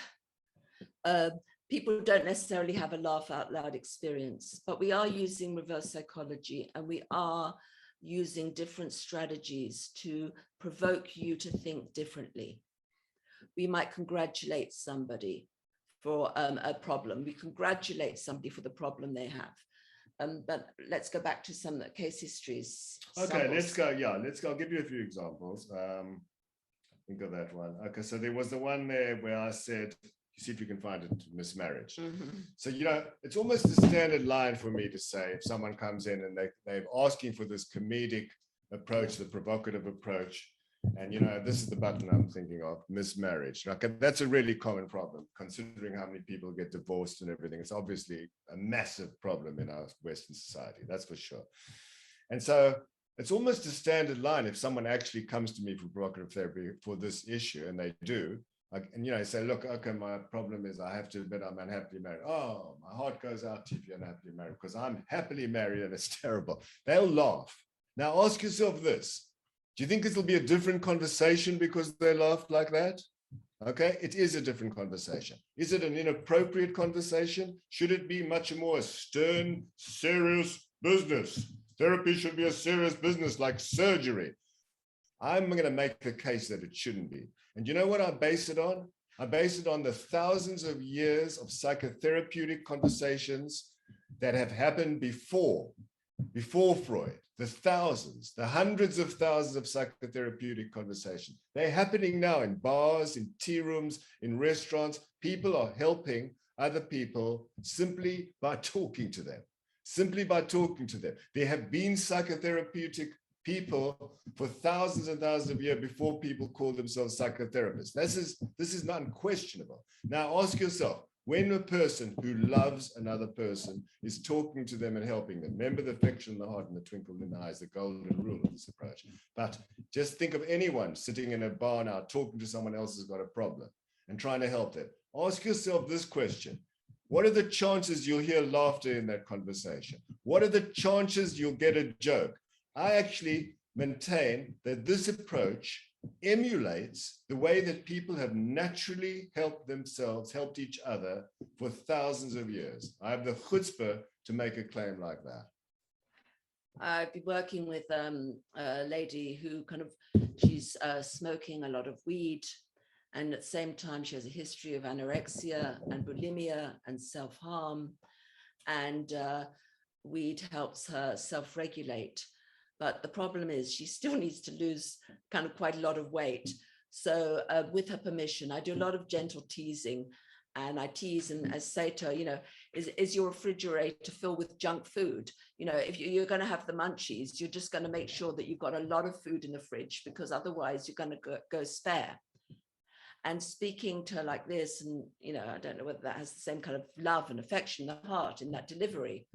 People don't necessarily have a laugh out loud experience, but we are using reverse psychology, and we are using different strategies to provoke you to think differently. We might congratulate somebody for a problem. We congratulate somebody for the problem they have. But let's go back to some case histories. Okay, let's go. Yeah, let's go. I'll give you a few examples. Think of that one. Okay, so there was the one there where I said, see if you can find it, mismarriage. Mm-hmm. So, it's almost a standard line for me to say, if someone comes in and they're asking for this comedic approach, the provocative approach, and, this is the button I'm thinking of, mismarriage. Okay, that's a really common problem, considering how many people get divorced and everything. It's obviously a massive problem in our Western society, that's for sure. And so it's almost a standard line if someone actually comes to me for provocative therapy for this issue, and they do, and say, look, okay, my problem is I have to admit I'm unhappily married. Oh, my heart goes out to you if you're unhappily married, because I'm happily married and it's terrible. They'll laugh. Now ask yourself this. Do you think this will be a different conversation because they laughed like that? Okay, it is a different conversation. Is it an inappropriate conversation? Should it be much more a stern, serious business? Therapy should be a serious business like surgery. I'm going to make the case that it shouldn't be. And you know what I base it on? I base it on the thousands of years of psychotherapeutic conversations that have happened before Freud, the thousands, the hundreds of thousands of psychotherapeutic conversations. They're happening now in bars, in tea rooms, in restaurants. People are helping other people simply by talking to them. Simply by talking to them. There have been psychotherapeutic people for thousands and thousands of years before people called themselves psychotherapists. This is not unquestionable. Now ask yourself, when a person who loves another person is talking to them and helping them, remember the affection in the heart and the twinkle in the eyes, the golden rule of this approach. But just think of anyone sitting in a bar now talking to someone else who's got a problem and trying to help them. Ask yourself this question. What are the chances you'll hear laughter in that conversation? What are the chances you'll get a joke? I actually maintain that this approach emulates the way that people have naturally helped themselves, helped each other for thousands of years. I have the chutzpah to make a claim like that. I've been working with a lady who she's smoking a lot of weed, and at the same time she has a history of anorexia and bulimia and self-harm, and weed helps her self-regulate. But the problem is she still needs to lose quite a lot of weight. So with her permission, I do a lot of gentle teasing, and I tease and I say to her, is your refrigerator filled with junk food? If you're going to have the munchies, you're just going to make sure that you've got a lot of food in the fridge, because otherwise you're going to go spare. And speaking to her like this, and I don't know whether that has the same kind of love and affection in the heart in that delivery.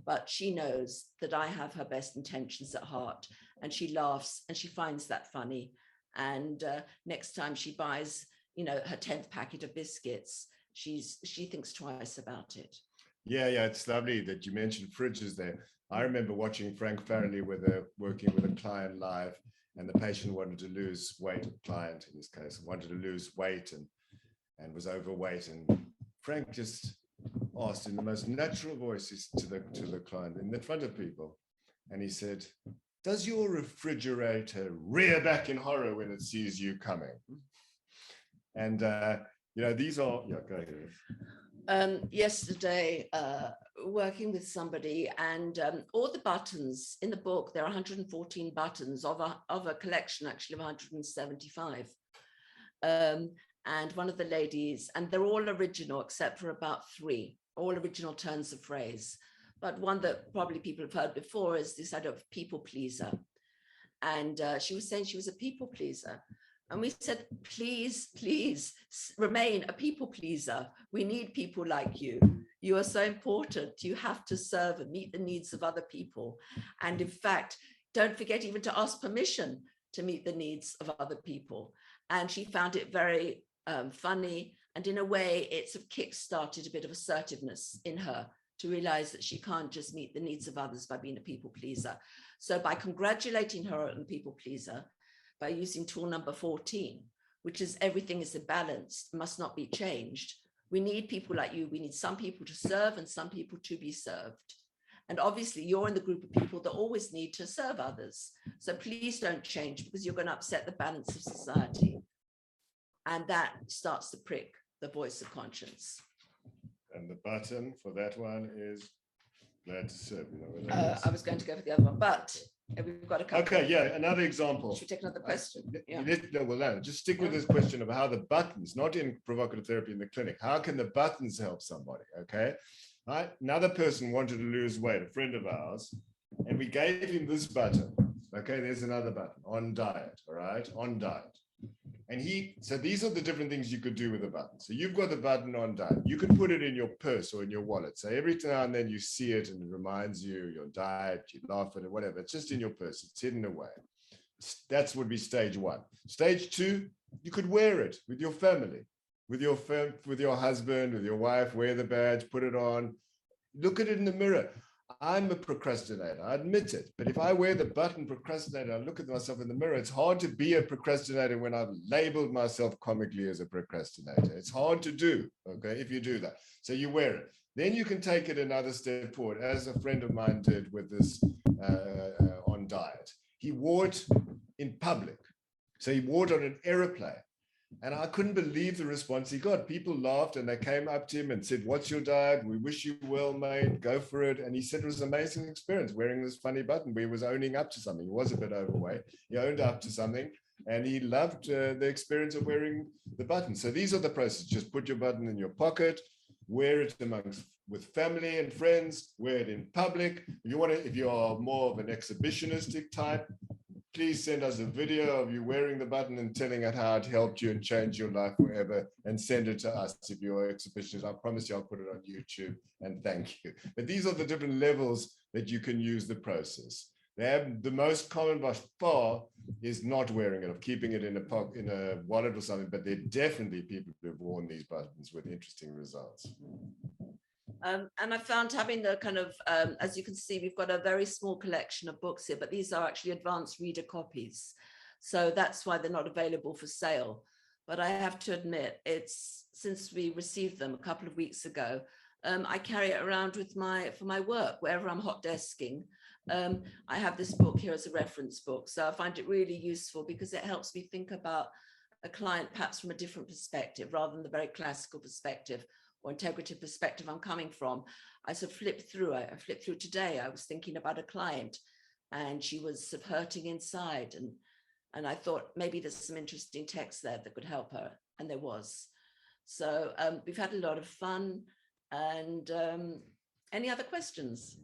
but she knows that I have her best intentions at heart, and she laughs and she finds that funny. And next time she buys, her 10th packet of biscuits, she thinks twice about it. Yeah, it's lovely that you mentioned fridges there. I remember watching Frank Farrelly working with a client live, and the patient wanted to lose weight, the client in this case, wanted to lose weight and was overweight. And Frank just asked in the most natural voice to the client in the front of people. And he said, "Does your refrigerator rear back in horror when it sees you coming?" And, these are, go ahead. Yesterday, working with somebody, and all the buttons in the book, there are 114 buttons of a collection actually of 175. And one of the ladies, and they're all original except for about 3, all original turns of phrase. But one that probably people have heard before is this idea of people pleaser. And she was saying she was a people pleaser. And we said, please remain a people pleaser. We need people like you. You are so important. You have to serve and meet the needs of other people. And in fact, don't forget even to ask permission to meet the needs of other people. And she found it very funny. And in a way, it sort of kick-started a bit of assertiveness in her to realize that she can't just meet the needs of others by being a people pleaser. So by congratulating her on people pleaser, by using tool number 14, which is everything is imbalanced, must not be changed. We need people like you. We need some people to serve and some people to be served. And obviously you're in the group of people that always need to serve others. So please don't change, because you're going to upset the balance of society. And that starts to prick the voice of conscience. And the button for that one is glad to serve. I was going to go for the other one, but we've got a couple. Okay, yeah, another example. Should we take another question? Yeah. No, just stick with this question of how the buttons, not in provocative therapy in the clinic, how can the buttons help somebody, okay? Another person wanted to lose weight, a friend of ours, and we gave him this button. Okay, there's another button, on diet, all right, on diet. And so these are the different things you could do with the button. So you've got the button on diet. You can put it in your purse or in your wallet. So every now and then you see it and it reminds you your diet, you laugh at it, whatever. It's just in your purse. It's hidden away. That would be stage 1. Stage 2, you could wear it with your family, with your husband, with your wife, wear the badge, put it on, look at it in the mirror. I'm a procrastinator, I admit it. But if I wear the button procrastinator, I look at myself in the mirror, it's hard to be a procrastinator when I've labeled myself comically as a procrastinator. It's hard to do, okay, if you do that. So you wear it. Then you can take it another step forward, as a friend of mine did with this on diet. He wore it in public. So he wore it on an aeroplane. And I couldn't believe the response he got. People laughed and they came up to him and said, "What's your diet? We wish you well, mate. Go for it." And he said it was an amazing experience wearing this funny button where he was owning up to something. He was a bit overweight. He owned up to something and he loved the experience of wearing the button. So these are the processes. Just put your button in your pocket, wear it with family and friends, wear it in public. If you are more of an exhibitionistic type, please send us a video of you wearing the button and telling us how it helped you and changed your life forever, and send it to us if you're exhibitionist. I promise you I'll put it on YouTube, and thank you. But these are the different levels that you can use the process. The most common by far is not wearing it, of keeping it in a wallet or something, but there are definitely people who have worn these buttons with interesting results. And I found having the kind of, as you can see, we've got a very small collection of books here, but these are actually advanced reader copies. So that's why they're not available for sale. But I have to admit, since we received them a couple of weeks ago, I carry it around for my work, wherever I'm hot desking. I have this book here as a reference book. So I find it really useful because it helps me think about a client perhaps from a different perspective, rather than the very classical perspective or integrative perspective I'm coming from. I sort of flipped through. I flipped through today. I was thinking about a client and she was sort of hurting inside. And I thought maybe there's some interesting text there that could help her. And there was. So we've had a lot of fun. And any other questions?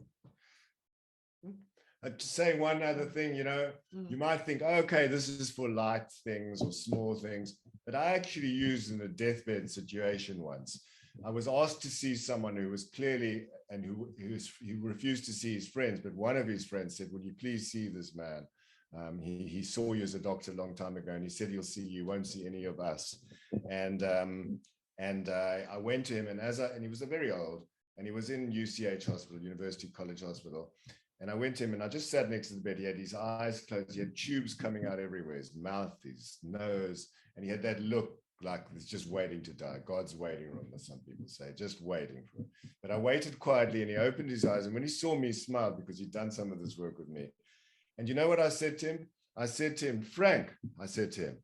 To say one other thing, you might think, okay, this is for light things or small things, but I actually used in a deathbed situation once. I was asked to see someone who was clearly, and who refused to see his friends, but one of his friends said, "Will you please see this man? He saw you as a doctor a long time ago, and he said he'll see you, won't see any of us." And I went to him, and he was very old, and he was in UCH Hospital, University College Hospital. And I went to him, and I just sat next to the bed. He had his eyes closed. He had tubes coming out everywhere, his mouth, his nose, and he had that look like he's just waiting to die. God's waiting room, as some people say, just waiting for him. But I waited quietly, and he opened his eyes. And when he saw me, he smiled, because he'd done some of this work with me. And you know what I said to him? I said to him, "Frank," I said to him,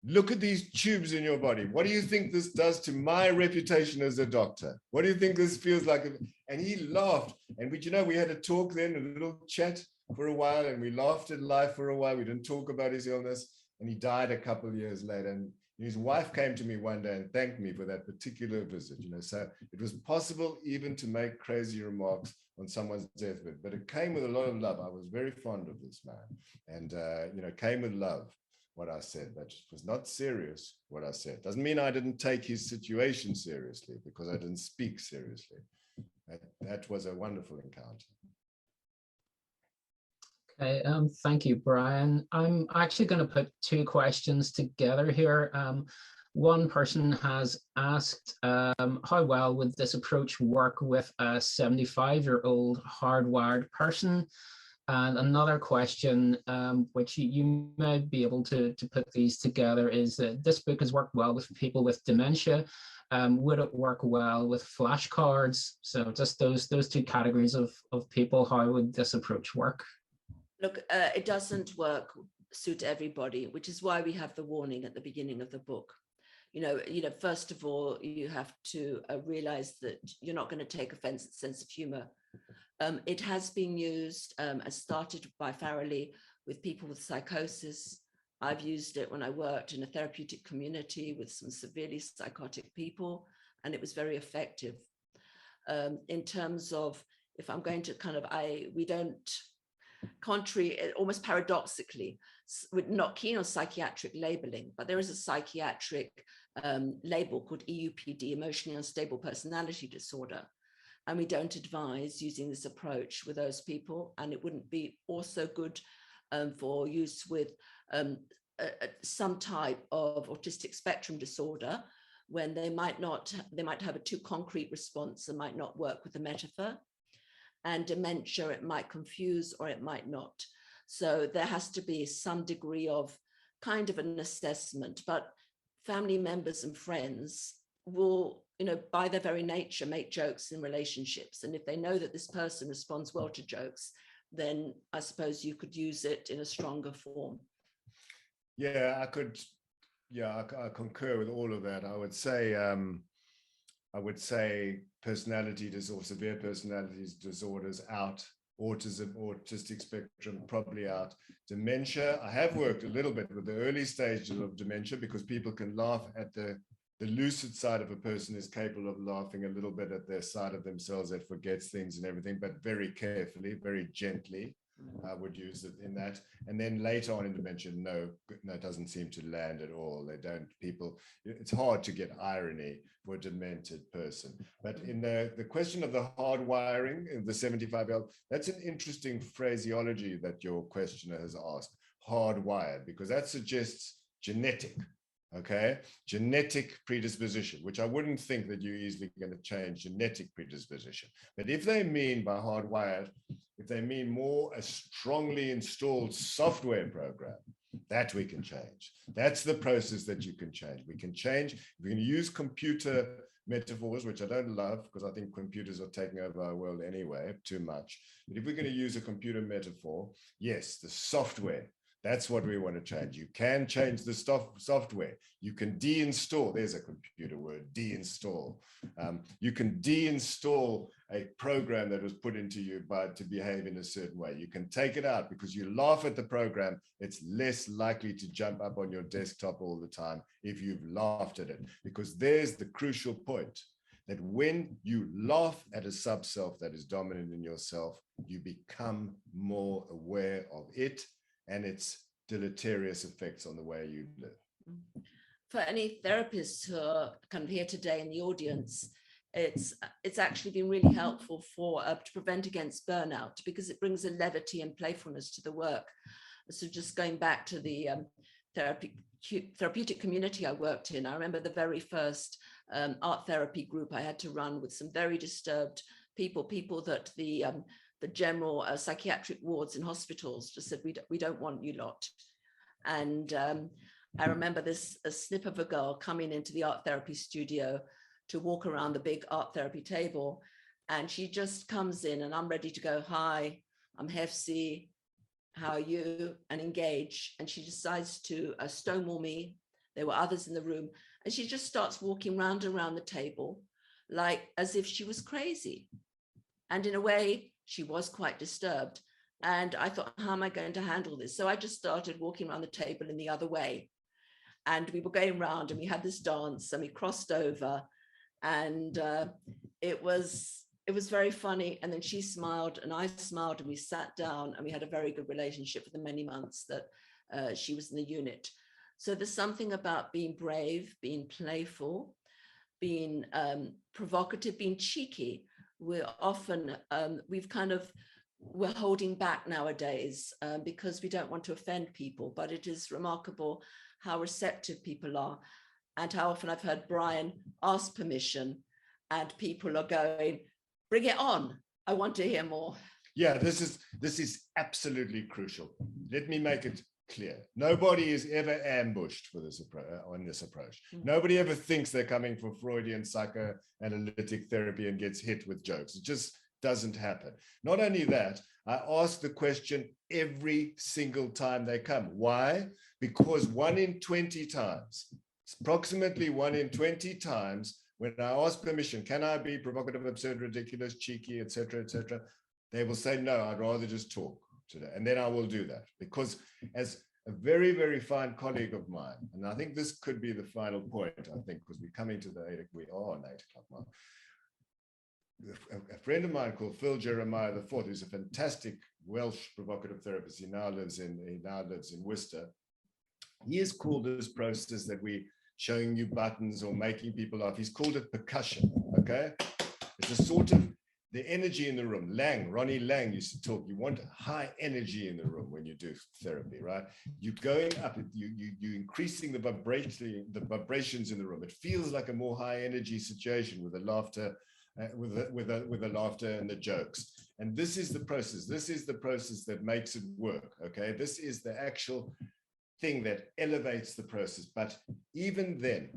"look at these tubes in your body. What do you think this does to my reputation as a doctor? What do you think this feels like?" And he laughed. And we had a talk then, a little chat for a while, and we laughed at life for a while. We didn't talk about his illness. And he died a couple of years later. And his wife came to me one day and thanked me for that particular visit. So it was possible even to make crazy remarks on someone's deathbed, but it came with a lot of love. I was very fond of this man, and came with love, what I said. That was not serious, what I said. Doesn't mean I didn't take his situation seriously, because I didn't speak seriously. That was a wonderful encounter. Okay, thank you, Brian. I'm actually going to put two questions together here. One person has asked, how well would this approach work with a 75-year-old hardwired person? And another question, which you may be able to put these together, is that this book has worked well with people with dementia. Would it work well with flashcards? So just those two categories of people, how would this approach work? Look, it doesn't suit everybody, which is why we have the warning at the beginning of the book. First of all, you have to realize that you're not going to take offense at sense of humor. It has been used, as started by Farrelly, with people with psychosis. I've used it when I worked in a therapeutic community with some severely psychotic people, and it was very effective. In terms of, if I'm going to we don't, contrary, almost paradoxically, we're not keen on psychiatric labeling, but there is a psychiatric label called EUPD, emotionally unstable personality disorder. And we don't advise using this approach with those people. And it wouldn't be also good for use with some type of autistic spectrum disorder, when they might have a too concrete response and might not work with the metaphor. And dementia, it might confuse or it might not. So there has to be some degree of kind of an assessment, but family members and friends will, by their very nature, make jokes in relationships. And if they know that this person responds well to jokes, then I suppose you could use it in a stronger form. Yeah, I concur with all of that. I would say personality disorder, severe personality disorders out, autism, autistic spectrum probably out, dementia. I have worked a little bit with the early stages of dementia, because people can laugh at the lucid side of a person is capable of laughing a little bit at their side of themselves that forgets things and everything, but very carefully, very gently. I would use it in that. And then later on in dementia, no, it doesn't seem to land at all. It's hard to get irony for a demented person. But in the question of the hard wiring in the 75-year-old, that's an interesting phraseology that your questioner has asked, hardwired, because that suggests genetic. Okay, genetic predisposition, which I wouldn't think that you're easily going to change genetic predisposition. But if they mean by hardwired, if they mean more a strongly installed software program, that we can change. That's the process that you can change. We can change, we can use computer metaphors, which I don't love, because I think computers are taking over our world anyway, too much. But if we're going to use a computer metaphor, yes, the software, that's what we want to change. You can change the software. You can deinstall, there's a computer word, deinstall. You can deinstall a program that was put into you to behave in a certain way. You can take it out, because you laugh at the program, it's less likely to jump up on your desktop all the time if you've laughed at it, because there's the crucial point, that when you laugh at a subself that is dominant in yourself, you become more aware of it and its deleterious effects on the way you live. for any therapists who are kind of here today in the audience, it's actually been really helpful for to prevent against burnout, because it brings a levity and playfulness to the work. So just going back to the therapeutic community I worked in, I remember the very first art therapy group I had to run with some very disturbed people that the general psychiatric wards in hospitals just said, we don't want you lot. And I remember a snip of a girl coming into the art therapy studio to walk around the big art therapy table. And she just comes in and I'm ready to go, hi, I'm Hephzibah, how are you? And engage. And she decides to stonewall me. There were others in the room. And she just starts walking round and around the table, like as if she was crazy. And in a way, she was quite disturbed. And I thought, how am I going to handle this? So I just started walking around the table in the other way. And we were going round and we had this dance and we crossed over. And it was very funny. And then she smiled and I smiled and we sat down and we had a very good relationship for the many months that she was in the unit. So there's something about being brave, being playful, being provocative, being cheeky. We're often, we're holding back nowadays because we don't want to offend people, but it is remarkable how receptive people are. And how often I've heard Brian ask permission and people are going, bring it on. I want to hear more. Yeah, this is absolutely crucial. Let me make it clear. Nobody is ever ambushed for this on this approach. Nobody ever thinks they're coming for Freudian psychoanalytic therapy and gets hit with jokes. It just doesn't happen. Not only that, I ask the question every single time they come. Why? Because 1 in 20 times, approximately 1 in 20 times, when I ask permission, can I be provocative, absurd, ridiculous, cheeky, etc., they will say, no, I'd rather just talk today. And then I will do that. Because as a very, very fine colleague of mine, and I think this could be the final point, I think, because we're coming to we are on 8 o'clock now. A friend of mine called Phil Jeremiah IV, who's a fantastic Welsh provocative therapist. He now lives in Worcester. He has called this process that we showing you buttons or making people laugh. He's called it percussion, okay? It's a sort of the energy in the room. Ronnie Lang used to talk, you want high energy in the room when you do therapy, right? You're going up, you're increasing the vibrations in the room. It feels like a more high energy situation with the laughter, with the laughter and the jokes. And this is the process. This is the process that makes it work, okay? This is the actual thing that elevates the process. But even then,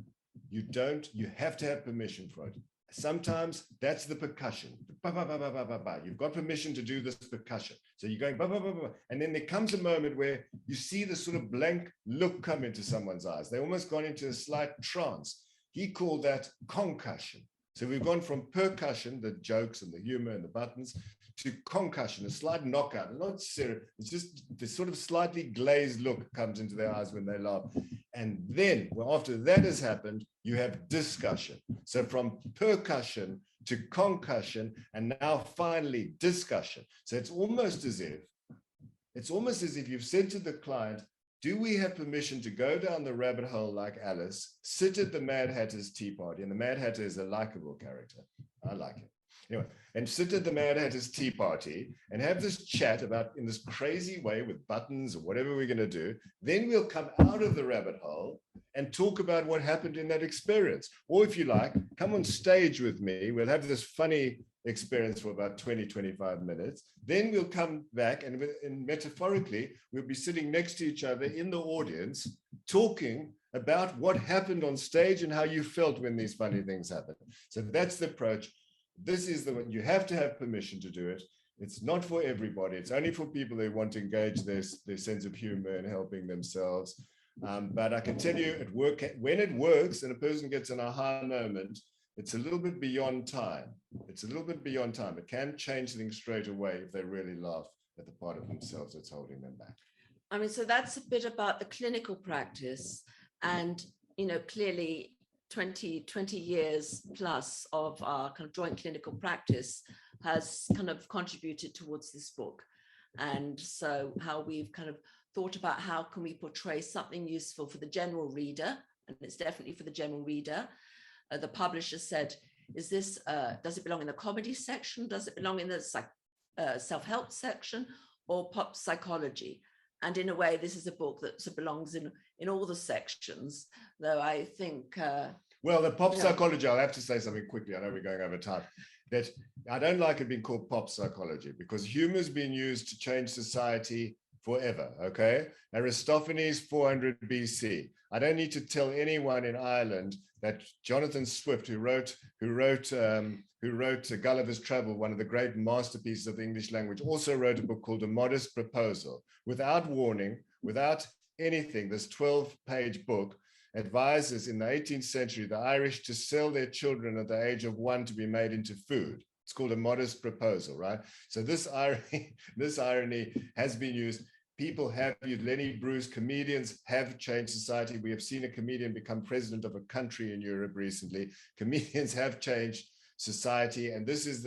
you have to have permission for it. Sometimes that's the percussion. You've got permission to do this percussion. So you're going, and then there comes a moment where you see this sort of blank look come into someone's eyes. They almost gone into a slight trance. He called that concussion. So we've gone from percussion, the jokes and the humor and the buttons, to concussion, a slight knockout. Not serious, it's just this sort of slightly glazed look comes into their eyes when they laugh. And then, well, after that has happened, you have discussion. So from percussion to concussion, and now finally discussion. So it's almost as if you've said to the client, do we have permission to go down the rabbit hole like Alice, sit at the Mad Hatter's tea party? And the Mad Hatter is a likable character. I like it. Anyway, and sit at the Mad Hatter's tea party and have this chat about in this crazy way with buttons or whatever we're going to do. Then we'll come out of the rabbit hole and talk about what happened in that experience. Or if you like, come on stage with me. We'll have this funny experience for about 20, 25 minutes. Then we'll come back and metaphorically, we'll be sitting next to each other in the audience, talking about what happened on stage and how you felt when these funny things happened. So that's the approach. This is the one. You have to have permission to do it. It's not for everybody. It's only for people who want to engage their sense of humor and helping themselves. But I can tell you, when it works and a person gets an aha moment, it's a little bit beyond time. It's a little bit beyond time. It can change things straight away if they really laugh at the part of themselves that's holding them back. I mean, so that's a bit about the clinical practice. And, you know, clearly 20 years plus of our kind of joint clinical practice has kind of contributed towards this book. And so how we've kind of thought about how can we portray something useful for the general reader, and it's definitely for the general reader. The publisher said, is this, does it belong in the comedy section? Does it belong in the self-help section or pop psychology? And in a way, this is a book that belongs in all the sections, though I think... well, the pop psychology, I'll have to say something quickly. I know we're going over time. That I don't like it being called pop psychology because humor's been used to change society forever, okay? Aristophanes, 400 BC. I don't need to tell anyone in Ireland that Jonathan Swift, who wrote Gulliver's Travel, one of the great masterpieces of the English language, also wrote a book called A Modest Proposal. Without warning, without anything, this 12-page book advises in the 18th century the Irish to sell their children at the age of 1 to be made into food. It's called A Modest Proposal, right? So this irony has been used. People have used, Lenny Bruce, comedians have changed society. We have seen a comedian become president of a country in Europe recently. Comedians have changed society. And this is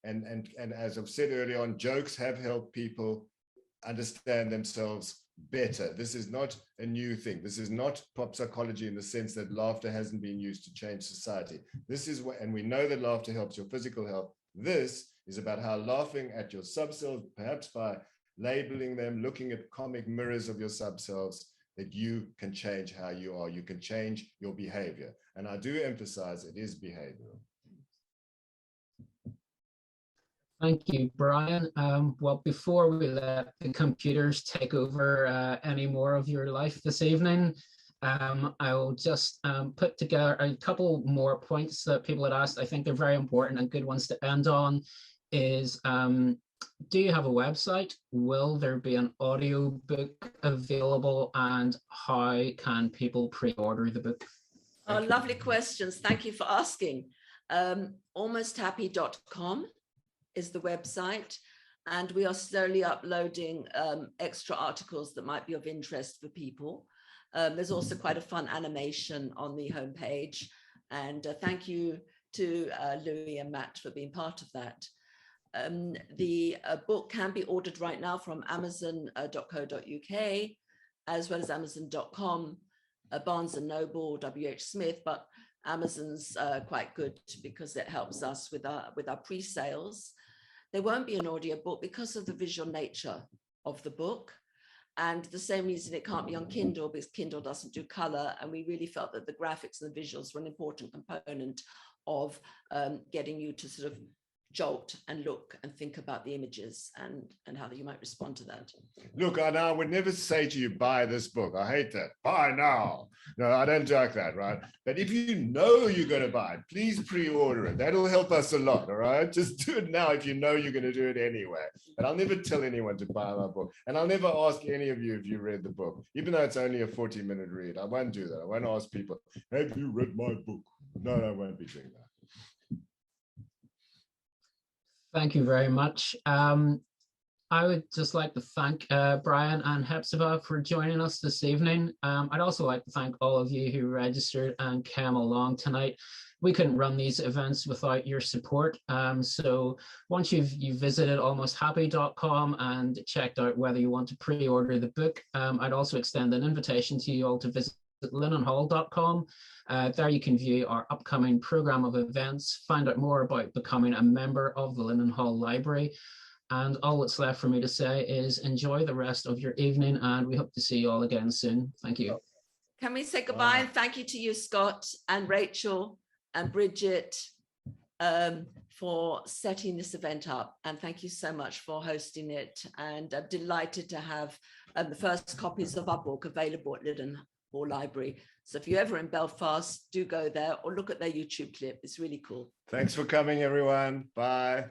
and as I've said earlier on, jokes have helped people understand themselves better. This is not a new thing. This is not pop psychology in the sense that laughter hasn't been used to change society. This is what, and we know that laughter helps your physical health. This is about how laughing at your subcells, perhaps by labeling them, looking at comic mirrors of your subcells, that you can change how you are. You can change your behavior. And I do emphasize it is behavioral. Thank you, Brian. Well, before we let the computers take over any more of your life this evening, I will just put together a couple more points that people had asked. I think they're very important and good ones to end on. Is do you have a website? Will there be an audio book available? And how can people pre-order the book? Oh, lovely questions. Thank you for asking. Almosthappy.com is the website, and we are slowly uploading extra articles that might be of interest for people. There's also quite a fun animation on the homepage, and thank you to Louis and Matt for being part of that. The book can be ordered right now from amazon.co.uk, as well as amazon.com, Barnes & Noble, WH Smith, but Amazon's quite good because it helps us with our pre-sales. There won't be an audiobook because of the visual nature of the book. And the same reason it can't be on Kindle, because Kindle doesn't do color. And we really felt that the graphics and the visuals were an important component of getting you to sort of jolt and look and think about the images and how you might respond to that. Look, I would never say to you, buy this book. I hate that. Buy now. No, I don't like that, right? But if you know you're going to buy it, please pre-order it. That'll help us a lot, all right? Just do it now if you know you're going to do it anyway. But I'll never tell anyone to buy my book. And I'll never ask any of you if you read the book, even though it's only a 40-minute read. I won't do that. I won't ask people, have you read my book? No, I won't be doing that. Thank you very much. I would just like to thank Brian and Hephzibah for joining us this evening. I'd also like to thank all of you who registered and came along tonight. We couldn't run these events without your support. So once you've visited almosthappy.com and checked out whether you want to pre-order the book, I'd also extend an invitation to you all to visit linenhall.com. There you can view our upcoming program of events, find out more about becoming a member of the Linen Hall Library. And all that's left for me to say is enjoy the rest of your evening, and we hope to see you all again soon. Thank you. Can we say goodbye and thank you to you, Scott and Rachel and Bridget, for setting this event up. And thank you so much for hosting it. And I'm delighted to have the first copies of our book available at Linen Hall Library. So if you're ever in Belfast, do go there or look at their YouTube clip. It's really cool. Thanks for coming, everyone. Bye.